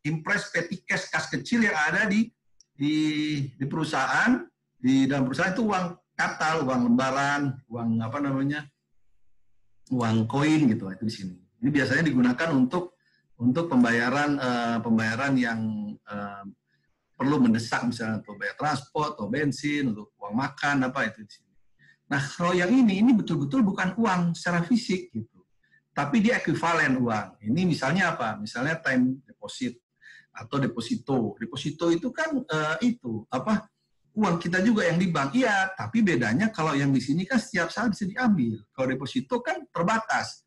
Impres, petty cash, kas kecil yang ada di perusahaan, di dalam perusahaan itu uang katal, uang lembaran, uang apa namanya, uang koin gitu, itu di sini. Ini biasanya digunakan untuk pembayaran yang perlu mendesak, misalnya untuk bayar transport, atau bensin, untuk uang makan, apa itu di sini. Nah, kalau yang ini betul-betul bukan uang secara fisik gitu, tapi dia ekuivalen uang. Ini misalnya apa? Misalnya time deposit atau deposito. Deposito itu kan uang kita juga yang di bank. Iya, tapi bedanya kalau yang di sini kan setiap saat bisa diambil. Kalau deposito kan terbatas.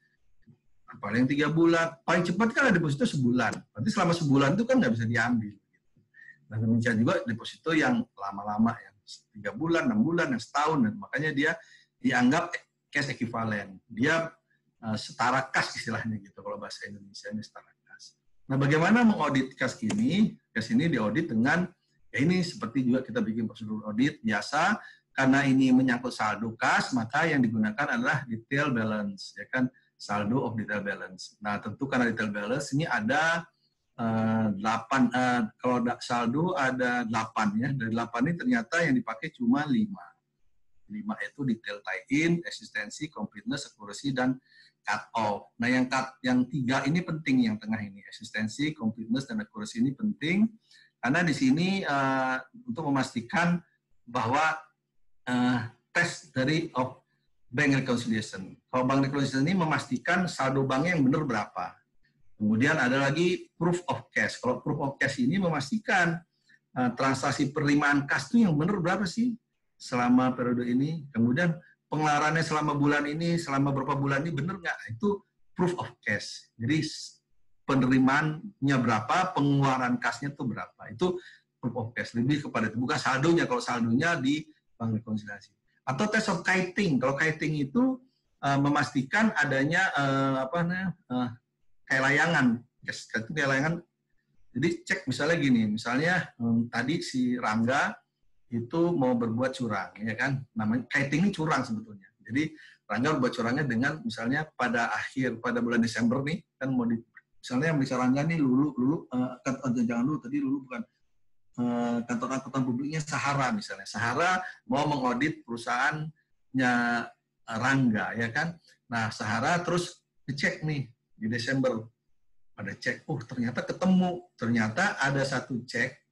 Paling 3 bulan, paling cepat kan ada deposito sebulan. Berarti selama sebulan itu kan nggak bisa diambil. Dan demikian juga deposito yang lama-lama, yang 3 bulan, 6 bulan, yang setahun, dan makanya dia dianggap cash equivalent. Dia setara kas istilahnya gitu, kalau bahasa Indonesia ini setara kas. Nah, bagaimana mengaudit kas ini? Kas ini diaudit dengan, ya ini seperti juga kita bikin prosedur audit biasa, karena ini menyangkut saldo kas, maka yang digunakan adalah detail balance, ya kan, saldo of detail balance. Nah, tentu karena detail balance ini ada 8, kalau saldo ada 8 ya. Dari 8 ini ternyata yang dipakai cuma 5. 5 itu detail tie-in, eksistensi, completeness, accuracy, dan cut-off. Nah, yang 3 ini penting, yang tengah ini. Eksistensi, completeness, dan accuracy ini penting. Karena di sini untuk memastikan bahwa tes dari bank reconciliation. Kalau bank reconciliation ini memastikan saldo banknya yang benar berapa. Kemudian ada lagi proof of cash. Kalau proof of cash ini memastikan transaksi penerimaan kas itu yang benar berapa sih selama periode ini. Kemudian pengeluarannya selama bulan ini, selama berapa bulan ini benar nggak? Itu proof of cash. Jadi penerimaannya berapa, pengeluaran kasnya itu berapa. Itu proof of cash. Lebih kepada itu. Bukan saldonya. Kalau saldonya di bank rekonsiliasi. Atau test of kiting. Kalau kiting itu memastikan adanya kayak layangan. Itu kayak layangan. Jadi cek misalnya gini, misalnya tadi si Rangga itu mau berbuat curang, ya kan? Namanya kiting ini curang sebetulnya. Jadi Rangga berbuat curangnya dengan misalnya pada bulan Desember nih, kan mau misalnya yang bisa Rangga nih jangan dulu, tadi Lulu bukan kantor angkutan publiknya Sahara misalnya. Sahara mau mengaudit perusahaannya Rangga, ya kan? Nah, Sahara terus dicek nih di Desember. Pada cek, ternyata ketemu. Ternyata ada satu cek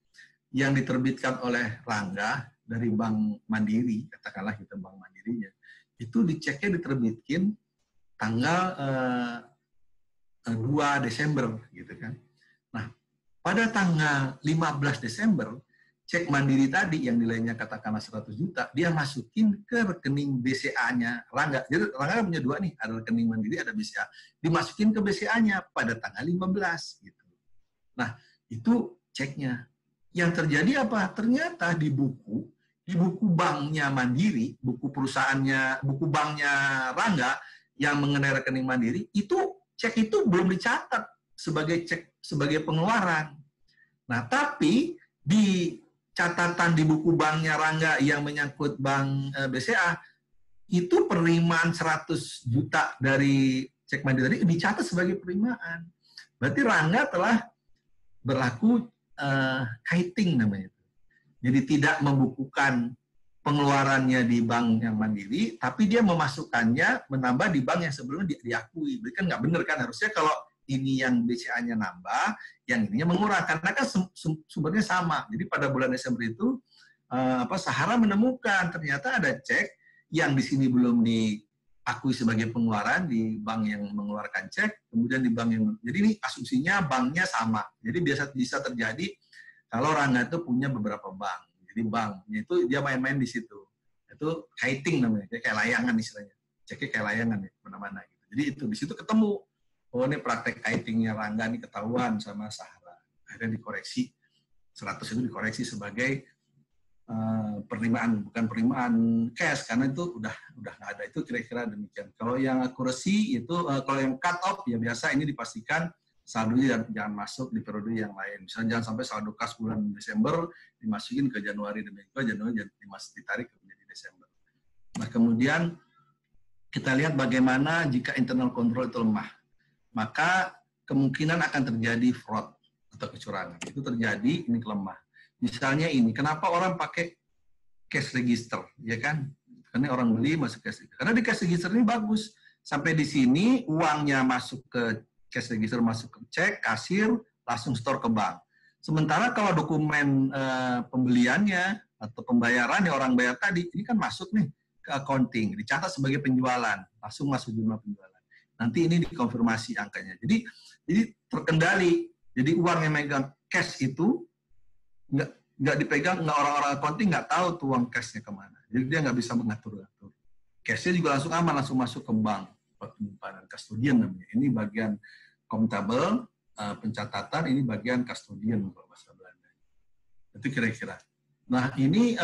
yang diterbitkan oleh Rangga dari Bank Mandiri, katakanlah kita Bank Mandirinya. Itu diceknya diterbitkan tanggal 2 Desember, gitu kan. Nah, pada tanggal 15 Desember, cek Mandiri tadi yang nilainya katakanlah 100 juta, dia masukin ke rekening BCA-nya Rangga. Jadi Rangga punya 2 nih, ada rekening Mandiri, ada BCA. Dimasukin ke BCA-nya pada tanggal 15 gitu. Nah, itu ceknya. Yang terjadi apa? Ternyata di buku banknya Mandiri, buku perusahaannya, buku banknya Rangga yang mengenai rekening Mandiri, itu cek itu belum dicatat sebagai pengeluaran. Nah, tapi di catatan di buku banknya Rangga yang menyangkut bank BCA, itu penerimaan 100 juta dari cek Mandiri tadi dicatat sebagai penerimaan. Berarti Rangga telah berlaku kiting namanya. Jadi tidak membukukan pengeluarannya di bank yang Mandiri, tapi dia memasukkannya, menambah di bank yang sebelumnya diakui. Berarti kan nggak benar kan? Harusnya kalau ini yang BCA-nya nambah, yang ininya mengurang. Karena kan sumbernya sama. Jadi pada bulan Desember itu, Sahara menemukan ternyata ada cek yang di sini belum diakui sebagai pengeluaran di bank yang mengeluarkan cek, kemudian di bank yang... Jadi ini asumsinya banknya sama. Jadi bisa terjadi kalau Rangga itu punya beberapa bank. Jadi banknya itu dia main-main di situ. Itu kiting namanya, kayak layangan istilahnya. Ceknya kayak layangan ya, mana-mana gitu. Jadi itu di situ ketemu. Oh, ini praktek kitingnya Rangga nih ketahuan sama Sahara. Akhirnya dikoreksi. 100 itu dikoreksi sebagai penerimaan, bukan penerimaan cash karena itu udah nggak ada. Itu kira-kira demikian. Kalau yang accuracy itu kalau yang cut off ya biasa ini dipastikan saldonya jangan masuk di periode yang lain. Misalnya jangan sampai saldo kas bulan Desember dimasukin ke Januari, demikian Januari ditarik ke menjadi Desember. Nah, kemudian kita lihat bagaimana jika internal control itu lemah, maka kemungkinan akan terjadi fraud atau kecurangan. Itu terjadi, ini lemah. Misalnya ini, kenapa orang pakai cash register, ya kan? Karena orang beli masuk cash register. Karena di cash register ini bagus. Sampai di sini uangnya masuk ke cash register, masuk ke cek, kasir, langsung store ke bank. Sementara kalau dokumen pembeliannya atau pembayarannya orang bayar tadi, ini kan masuk nih ke accounting, dicatat sebagai penjualan, langsung masuk jumlah penjualan. Nanti ini dikonfirmasi angkanya. Jadi terkendali. Jadi uang yang megang cash itu nggak dipegang, nggak orang-orang accounting nggak tahu tuh uang cashnya kemana. Jadi dia nggak bisa mengatur-atur. Cashnya juga langsung aman, langsung masuk ke bank. Penyimpanan custodian namanya. Ini bagian akuntabel, pencatatan, ini bagian custodian kalau bahasa Belanda. Itu kira-kira. Nah ini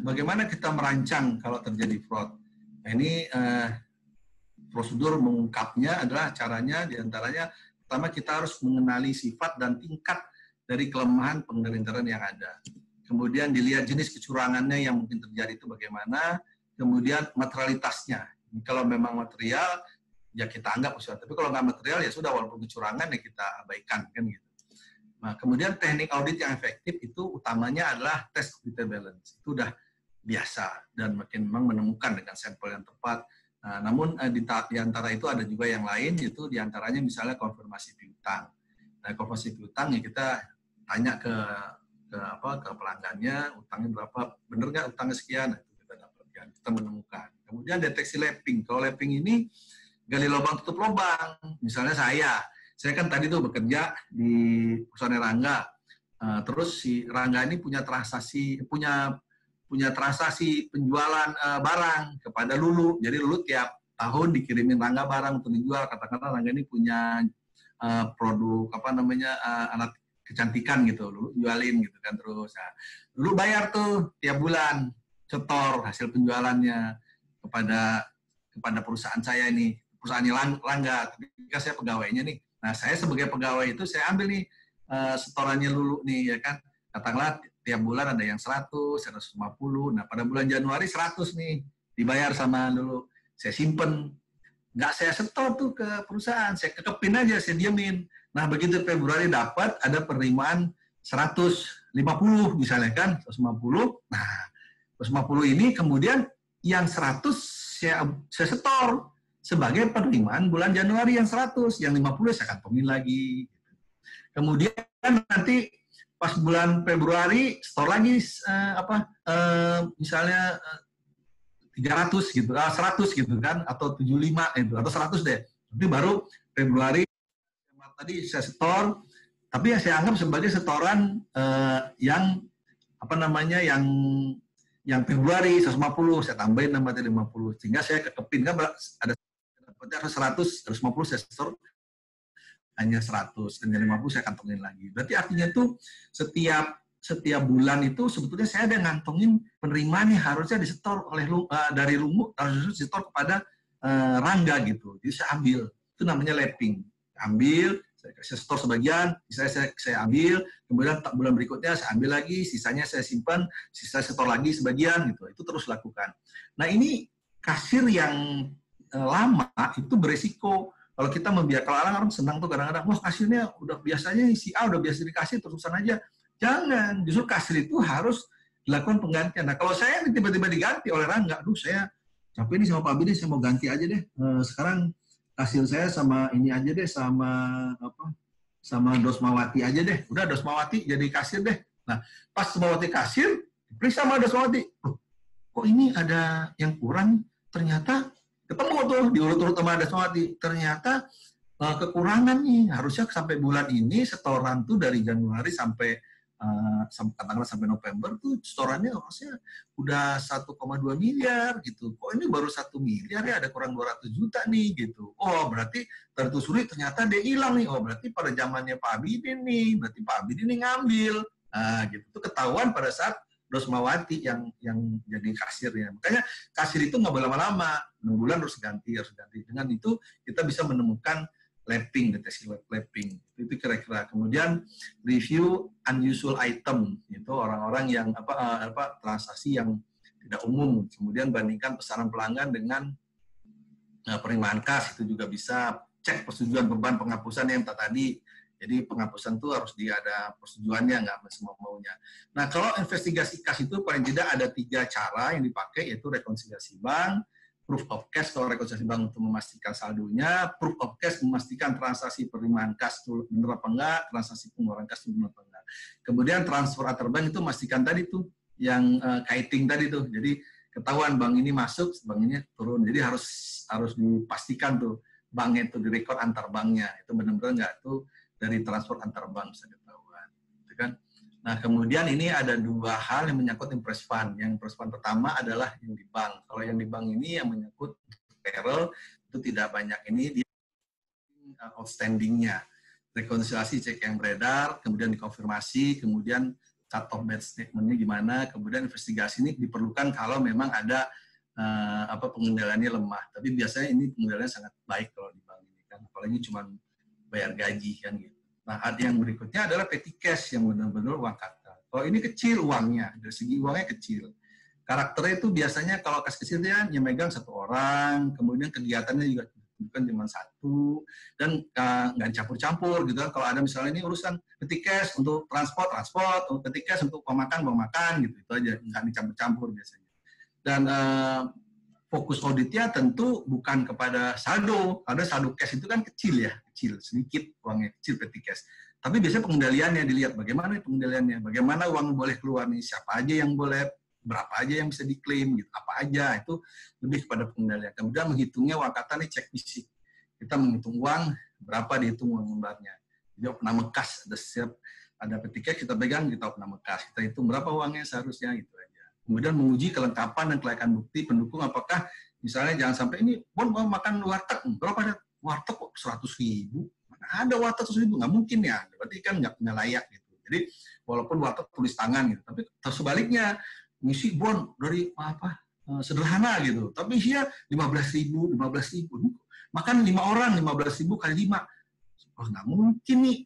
bagaimana kita merancang kalau terjadi fraud. Nah, ini prosedur mengungkapnya adalah caranya diantaranya pertama kita harus mengenali sifat dan tingkat dari kelemahan pengelintaran yang ada. Kemudian dilihat jenis kecurangannya yang mungkin terjadi itu bagaimana. Kemudian materialitasnya. Kalau memang material, ya kita anggap usaha. Tapi kalau nggak material, ya sudah, walaupun kecurangan, ya kita abaikan. Kan gitu. Nah, kemudian teknik audit yang efektif itu utamanya adalah tes equity balance. Itu udah biasa dan makin memang menemukan dengan sampel yang tepat. Nah, namun di antara itu ada juga yang lain, yaitu di antaranya misalnya konfirmasi piutang. Nah, konfirmasi piutang ya kita tanya ke pelanggannya, utangnya berapa, bener nggak utangnya sekian, nah, itu kita dapatkan, kita menemukan. Kemudian deteksi lapping. Kalau lapping ini gali lubang tutup lubang. Misalnya saya kan tadi tuh bekerja di perusahaan Rangga. Terus si Rangga ini punya transaksi penjualan barang kepada Lulu. Jadi Lulu tiap tahun dikirimin Rangga barang untuk dijual. Katakanlah Rangga ini punya produk alat kecantikan gitu, Lulu jualin gitu kan terus. Nah, Lulu bayar tuh tiap bulan setor hasil penjualannya kepada perusahaan saya ini, perusahaannya Rangga, ketika saya pegawainya nih. Nah, saya sebagai pegawai itu saya ambil nih setorannya Lulu nih, ya kan. Katakanlah tiap bulan ada yang 100, 150. Nah, pada bulan Januari 100 nih dibayar sama Lulu. Saya simpen. Nggak saya setor tuh ke perusahaan, saya kekepin aja, saya diemin. Nah, begitu Februari dapat ada penerimaan 150 misalnya kan, 150. Nah, 150 ini kemudian yang 100 saya setor sebagai penerimaan bulan Januari yang 100, yang 50 saya kantongin lagi. Kemudian nanti pas bulan Februari store lagi misalnya 300 gitu, 100 gitu kan, atau 75 itu, atau 100 deh. Tapi baru Februari tadi saya setor, tapi saya anggap sebagai setoran yang Februari 150, saya tambahin nama 50, sehingga saya kekepin kan ada dapatnya 100, 150 saya setor hanya 100, dan 50 saya kantongin lagi. Berarti artinya tuh setiap bulan itu sebetulnya saya ada ngantongin penerimaan yang harusnya disetor oleh dari Lumu, harusnya disetor kepada Rangga gitu. Jadi saya ambil, itu namanya lapping. Ambil, saya setor sebagian, saya ambil, kemudian bulan berikutnya saya ambil lagi, sisanya saya simpan, sisa setor lagi sebagian gitu. Itu terus lakukan. Nah, ini kasir yang lama itu beresiko. Kalau kita membiarkan orang senang tuh kadang-kadang, wah kasirnya udah biasanya si A udah biasa dikasih terusan aja. Jangan, justru kasir itu harus dilakukan penggantian. Nah, kalau saya tiba-tiba diganti oleh Rangga, aduh saya capek nih sama Pak Bidi, saya mau ganti aja deh. Sekarang kasir saya sama ini aja deh, sama Dosmawati aja deh. Udah Dosmawati jadi kasir deh. Nah, pas Dosmawati kasir, diperiksa sama Dosmawati. Kok ini ada yang kurang? Ternyata ketemu tuh diurut-urut sama Dosmawati. Ternyata kekurangan nih. Harusnya sampai bulan ini setoran tuh dari Januari sampai katakanlah sampai November tuh setorannya harusnya udah 1,2 miliar gitu. Kok ini baru 1 miliar ya, ada kurang 200 juta nih gitu. Oh, berarti tertelusuri ternyata dia hilang nih. Oh, berarti pada zamannya Pak Abidin nih. Berarti Pak Abidin nih ngambil. Nah, gitu. Itu ketahuan pada saat Dosmawati yang jadi kasirnya. Makanya kasir itu nggak boleh lama-lama. 6 bulan harus ganti. Dengan itu kita bisa menemukan lapping, deteksi web lapping. Itu kira-kira. Kemudian review unusual item, itu orang-orang yang transaksi yang tidak umum. Kemudian bandingkan pesanan pelanggan dengan penerimaan kas, itu juga bisa. Cek persetujuan beban penghapusan yang tadi. Jadi penghapusan itu harus ada persetujuannya, nggak semua maunya. Nah, kalau investigasi kas itu paling tidak ada 3 cara yang dipakai, yaitu rekonsiliasi bank, proof of cash kalau rekonsiliasi bank untuk memastikan saldonya, proof of cash memastikan transaksi penerimaan kas itu benar apa enggak, transaksi pengeluaran kas itu benar apa enggak. Kemudian transfer antar bank itu memastikan tadi tuh yang kiting tadi tuh. Jadi ketahuan bank ini masuk, bank ini turun. Jadi harus dipastikan tuh banknya itu direkod antar banknya. Itu benar-benar enggak tuh dari transfer antar bank bisa ketahuan, gitu kan? Nah, kemudian ini ada 2 hal yang menyangkut impress fund. Yang impress fund pertama adalah yang di bank. Kalau yang di bank ini yang menyangkut payroll itu tidak banyak, ini dia outstanding-nya. Rekonsiliasi cek yang beredar, kemudian dikonfirmasi, kemudian cut off bad statement-nya gimana, kemudian investigasi ini diperlukan kalau memang ada pengendaliannya lemah. Tapi biasanya ini pengendaliannya sangat baik kalau di bank ini kan, apalagi cuma bayar gaji kan gitu. Nah, yang berikutnya adalah petty cash yang benar-benar uang kata. Kalau ini kecil uangnya, dari segi uangnya kecil. Karakternya itu biasanya kalau kas kecil dia yang megang 1 orang, kemudian kegiatannya juga bukan cuma 1, dan nggak dicampur-campur gitu kan. Kalau ada misalnya ini urusan petty cash untuk transport, untuk petty cash untuk pemakan gitu, itu aja, nggak dicampur-campur biasanya. Dan fokus auditnya tentu bukan kepada saldo, karena saldo cash itu kan kecil ya, kecil, sedikit uangnya, kecil petty cash. Tapi biasanya pengendaliannya dilihat, bagaimana pengendaliannya, bagaimana uang boleh keluar nih, siapa aja yang boleh, berapa aja yang bisa diklaim, gitu, apa aja, itu lebih kepada pengendalian. Kemudian menghitungnya uang kata nih cek fisik. Kita menghitung uang, berapa dihitung uang lembarnya. Jadi opname kas, ada petty cash, kita pegang, kita opname kas, kita hitung berapa uangnya seharusnya, gitu aja. Kemudian menguji kelengkapan dan kelayakan bukti pendukung, apakah misalnya jangan sampai ini bon mau makan warteg, berapa ada warteg kok 100.000, mana ada warteg 100.000, nggak mungkin ya, berarti kan nggak punya layak gitu. Jadi walaupun warteg tulis tangan gitu, tapi sebaliknya ngisi bon dari sederhana gitu, tapi isinya 15.000, makan 5 orang 15.000 kali 5, nggak mungkin nih.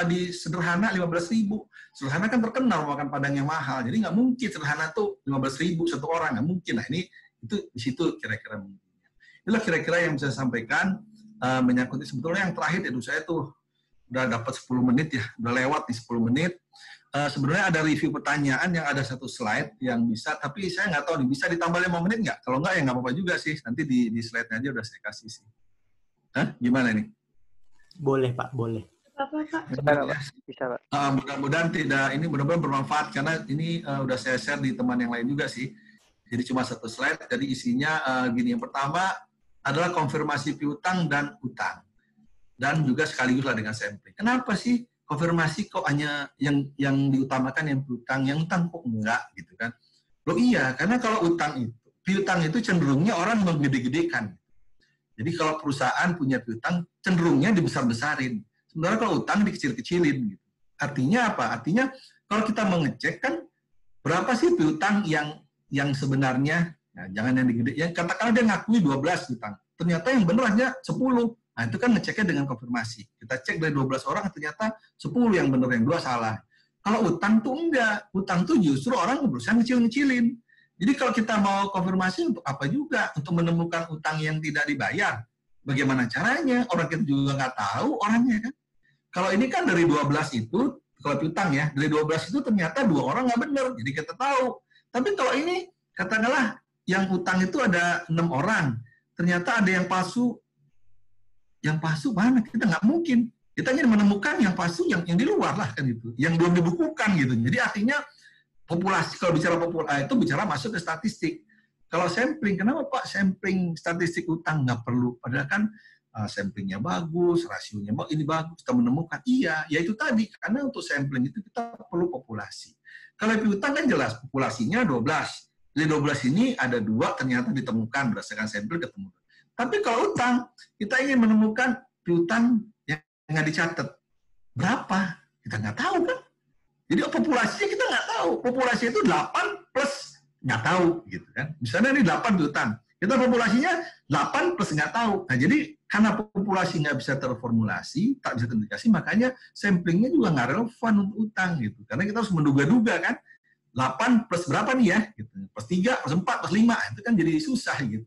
Di sederhana 15.000. Sederhana kan terkenal makan padang yang mahal. Jadi nggak mungkin sederhana tuh 15.000 1 orang, nggak mungkin. Nah, ini itu di situ kira-kira mungkin. Itulah kira-kira yang bisa saya sampaikan menyangkut sebetulnya yang terakhir itu saya tuh udah dapat 10 menit ya, udah lewat nih 10 menit. Sebenarnya ada review pertanyaan yang ada 1 slide yang bisa, tapi saya nggak tahu nih bisa ditambah 5 menit nggak? Kalau nggak ya nggak apa-apa juga sih. Nanti di slide-nya aja udah saya kasih sih. Gimana nih? Boleh Pak, boleh. Bisa, Pak. Mudah-mudahan mudah-mudahan bermanfaat karena ini udah saya share di teman yang lain juga sih. Jadi cuma 1 slide. Jadi isinya gini, yang pertama adalah konfirmasi piutang dan utang, dan juga sekaligus lah dengan sampling. Kenapa sih konfirmasi kok hanya yang diutamakan yang piutang, yang utang kok enggak gitu kan? Loh iya, karena kalau piutang itu cenderungnya orang menggede-gedekan. Jadi kalau perusahaan punya piutang cenderungnya dibesar-besarin. Sebenarnya kalau utang dikecil-kecilin. Gitu. Artinya apa? Artinya kalau kita mengecek kan berapa sih piutang yang sebenarnya, nah, jangan yang digede, yang katakanlah dia ngakui 12 utang, ternyata yang benar hanya 10. Nah, itu kan ngeceknya dengan konfirmasi. Kita cek dari 12 orang, ternyata 10 yang benar, yang 2 salah. Kalau utang tuh enggak. Utang tuh justru orang berusaha ngecil-ngecilin. Jadi kalau kita mau konfirmasi untuk apa juga? Untuk menemukan utang yang tidak dibayar. Bagaimana caranya? Orang kita juga nggak tahu orangnya kan. Kalau ini kan dari 12 itu, kalau piutang ya, dari 12 itu ternyata 2 orang nggak benar, jadi kita tahu. Tapi kalau ini, katakanlah yang utang itu ada 6 orang, ternyata ada yang palsu mana? Kita nggak mungkin. Kita ingin menemukan yang palsu yang di luar lah kan itu, yang belum dibukukan gitu. Jadi artinya populasi, kalau bicara populasi itu bicara masuk ke statistik. Kalau sampling, kenapa Pak sampling statistik utang nggak perlu? Padahal kan samplingnya bagus, rasionya ini bagus, kita menemukan. Iya, ya itu tadi. Karena untuk sampling itu kita perlu populasi. Kalau piutang kan jelas, populasinya 12. Dari 12 ini ada 2 ternyata ditemukan berdasarkan sampel ketemu. Tapi kalau utang, kita ingin menemukan piutang yang nggak dicatat. Berapa? Kita nggak tahu kan? Jadi populasinya kita nggak tahu. Populasi itu 8 plus nggak tahu gitu kan. Misalnya ini 8 piutang. Kita populasinya 8 plus nggak tahu. Nah, jadi karena populasi nggak bisa terformulasi, tak bisa terindikasi, makanya samplingnya juga nggak relevan untuk utang gitu. Karena kita harus menduga-duga kan, 8 plus berapa nih ya? Gitu. Plus 3, plus 4, plus 5, itu kan jadi susah gitu.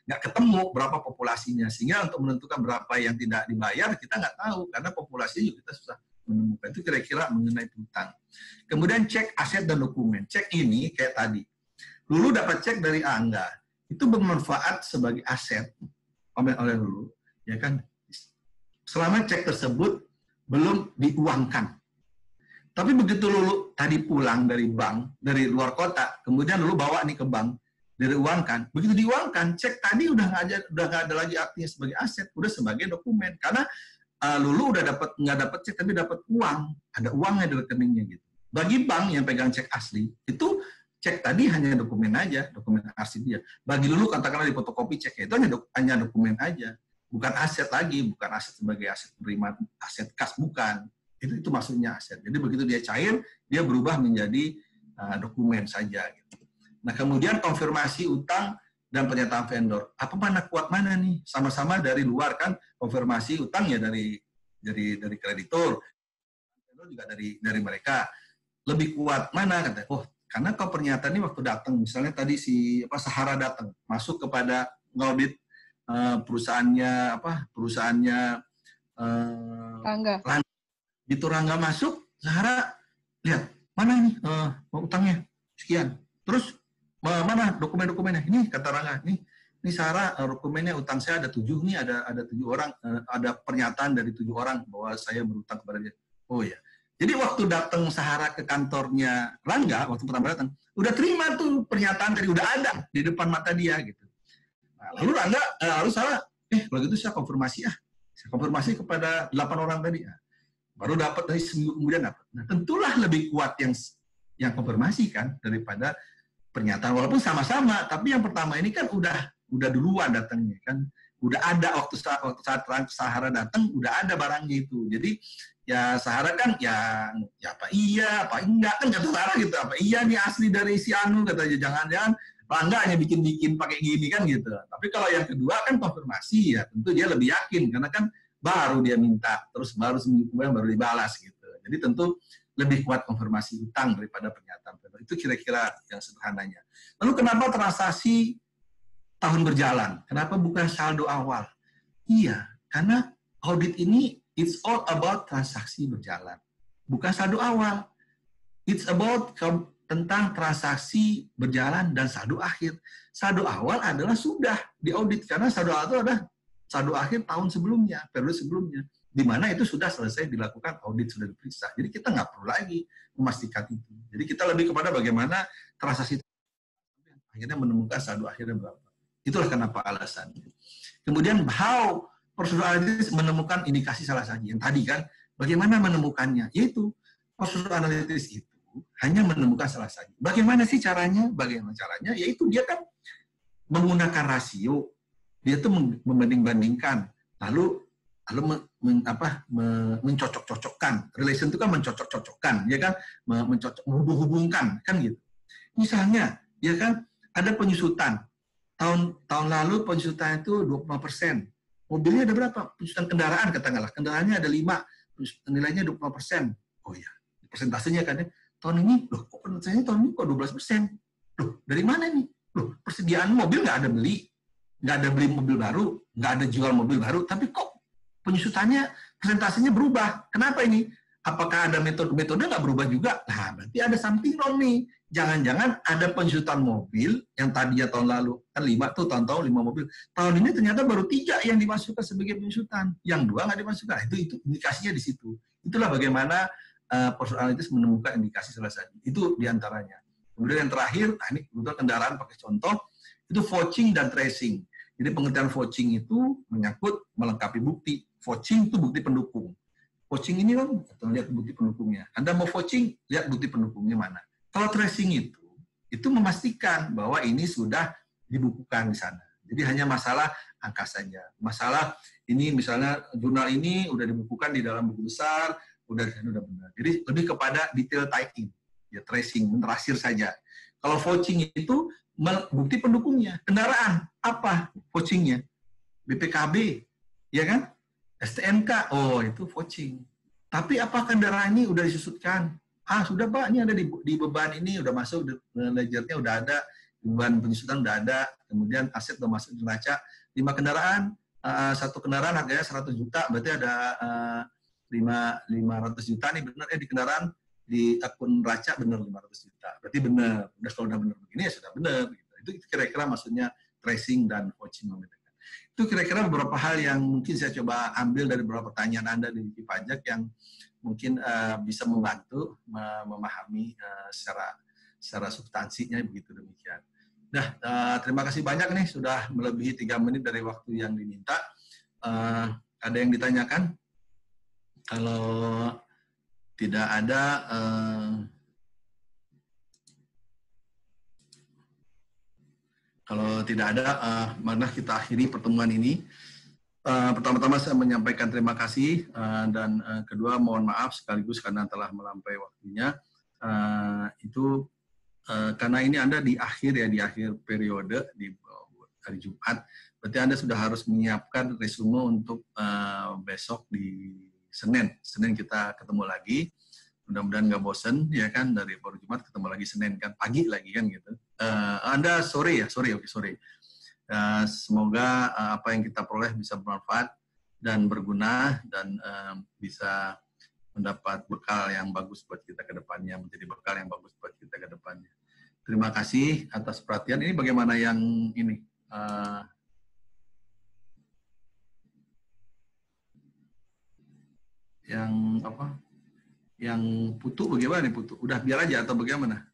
Nggak ketemu berapa populasinya. Sehingga untuk menentukan berapa yang tidak dibayar, kita nggak tahu. Karena populasinya juga kita susah menemukan. Itu kira-kira mengenai utang. Kemudian cek aset dan dokumen. Cek ini kayak tadi. Lulu dapat cek dari Angga. Itu bermanfaat sebagai aset oleh Lulu, ya kan? Selama cek tersebut belum diuangkan. Tapi begitu Lulu tadi pulang dari bank, dari luar kota, kemudian Lulu bawa nih ke bank, diuangkan. Begitu diuangkan, cek tadi udah nggak ada lagi artinya sebagai aset, udah sebagai dokumen. Karena Lulu udah nggak dapat cek, tapi dapat uang, ada uangnya di rekeningnya gitu. Bagi bank yang pegang cek asli, itu cek tadi hanya dokumen aja, dokumen arsip dia. Bagi Lulu katakanlah di fotokopi ceknya itu hanya dokumen aja, bukan aset lagi, bukan aset sebagai aset prima, aset kas, bukan. Itu maksudnya aset. Jadi begitu dia cair, dia berubah menjadi dokumen saja. Gitu. Nah kemudian konfirmasi utang dan pernyataan vendor. Apa mana kuat mana nih? Sama-sama dari luar kan, konfirmasi utang ya dari kreditur, vendor juga dari mereka. Lebih kuat mana kata? Oh, karena kalau pernyataan ini waktu datang, misalnya tadi si Sahara datang, masuk kepada ngaudit perusahaannya Rangga. Itu Rangga masuk, Sahara lihat mana ini utangnya sekian. Terus mana dokumen-dokumennya? Ini kata Rangga, ini Sahara dokumennya utang saya ada 7 nih, ada 7 orang, ada pernyataan dari 7 orang bahwa saya berutang kepada dia. Oh ya. Jadi waktu datang Sahara ke kantornya Rangga, waktu pertama datang, udah terima tuh pernyataan tadi, udah ada di depan mata dia gitu. Nah, lalu Rangga, lalu Sahara, kalau gitu saya konfirmasi kepada 8 orang tadi. Baru dapat dari seminggu kemudian dapat. Nah, tentulah lebih kuat yang konfirmasi kan daripada pernyataan, walaupun sama-sama, tapi yang pertama ini kan udah duluan datangnya kan. Udah ada waktu saat Sahara datang, udah ada barangnya itu. Jadi ya Sahara kan ya apa iya apa enggak kan kata Sahara gitu, apa iya nih asli dari si Anu katanya, jangan-jangan Rangga hanya bikin pakai gini kan gitu. Tapi kalau yang kedua kan konfirmasi ya tentu dia lebih yakin karena kan baru dia minta, terus baru seminggu kemudian baru dibalas gitu. Jadi tentu lebih kuat konfirmasi utang daripada pernyataan. Itu kira-kira yang sederhananya. Lalu kenapa transaksi tahun berjalan? Kenapa bukan saldo awal? Iya, karena audit ini it's all about transaksi berjalan, bukan saldo awal. It's about tentang transaksi berjalan dan saldo akhir. Saldo awal adalah sudah diaudit karena saldo awal itu adalah saldo akhir tahun sebelumnya, periode sebelumnya, di mana itu sudah selesai dilakukan audit, sudah diperiksa. Jadi kita nggak perlu lagi memastikan itu. Jadi kita lebih kepada bagaimana transaksi akhirnya menemukan saldo akhirnya berapa. Itulah kenapa alasannya. Kemudian how prosedural analysis menemukan indikasi salah saji. Yang tadi kan, bagaimana menemukannya? Yaitu prosedural analysis itu hanya menemukan salah saji. Bagaimana sih caranya? Bagaimana caranya? Yaitu dia kan menggunakan rasio. Dia tuh membanding-bandingkan. Lalu mencocok-cocokkan. Relation itu kan mencocok-cocokkan, ya kan? Menghubung-hubungkan, kan gitu. Misalnya, ya kan, ada penyusutan. Tahun lalu penyusutan itu 25%. Mobilnya ada berapa? Penyusutan kendaraan katakanlah. Kendaraannya ada 5, nilainya 25%. Oh iya, persentasenya kan ya. Tahun ini, loh kok persentasenya tahun ini kok 12%? Loh, dari mana nih? Loh, persediaan mobil nggak ada beli. Nggak ada beli mobil baru, nggak ada jual mobil baru, tapi kok penyusutannya, persentasenya berubah. Kenapa ini? Apakah ada metode nggak berubah juga? Nah, berarti ada something wrong nih. Jangan-jangan ada penyusutan mobil yang tadinya tahun lalu kan 5 tuh tahun-tahun 5 mobil. Tahun ini ternyata baru 3 yang dimasukkan sebagai penyusutan, yang 2 nggak dimasukkan. Itu indikasinya di situ. Itulah bagaimana prosedural analysis menemukan indikasi salah saji. Itu diantaranya. Kemudian yang terakhir, nah ini kebetulan kendaraan pakai contoh, itu vouching dan tracing. Jadi pengertian vouching itu menyangkut melengkapi bukti. Vouching itu bukti pendukung. Vouching ini kan, lihat bukti pendukungnya. Anda mau vouching, lihat bukti pendukungnya mana. Kalau tracing itu memastikan bahwa ini sudah dibukukan di sana. Jadi hanya masalah angka saja. Masalah ini misalnya jurnal ini udah dibukukan di dalam buku besar, udah benar. Jadi lebih kepada detail typing, ya tracing, mentrasir saja. Kalau vouching itu bukti pendukungnya. Kendaraan apa vouchingnya? BPKB, ya kan? STNK, oh itu vouching. Tapi apa kendaraan ini udah disusutkan? Sudah Pak, ini ada di beban ini, udah masuk, ledgernya udah ada, beban penyusutan udah ada, kemudian aset udah masuk di neraca. 5 kendaraan, satu kendaraan harganya 100 juta, berarti ada 500 juta nih benar, di kendaraan, di akun neraca benar 500 juta. Berarti benar, kalau udah benar begini ya sudah benar. Gitu. Itu kira-kira maksudnya tracing dan vouching membedakan. Itu kira-kira beberapa hal yang mungkin saya coba ambil dari beberapa pertanyaan Anda di Wiki Pajak yang mungkin bisa membantu memahami secara substansinya, begitu demikian. Nah, terima kasih banyak nih, sudah melebihi 3 menit dari waktu yang diminta. Ada yang ditanyakan? Kalau tidak ada, mari kita akhiri pertemuan ini. Pertama-tama saya menyampaikan terima kasih, dan kedua mohon maaf sekaligus karena telah melampaui waktunya. Karena ini Anda di akhir periode di hari Jumat, berarti Anda sudah harus menyiapkan resume untuk besok di Senin kita ketemu lagi. Mudah-mudahan nggak bosen, ya kan, dari baru Jumat ketemu lagi Senin kan, pagi lagi kan gitu. Anda sore. Semoga apa yang kita peroleh bisa bermanfaat dan berguna dan bisa mendapat bekal yang bagus buat kita ke depannya, menjadi bekal yang bagus buat kita ke depannya. Terima kasih atas perhatian. Ini bagaimana yang ini? Yang apa? Yang Putu bagaimana nih Putu? Udah biar aja atau bagaimana?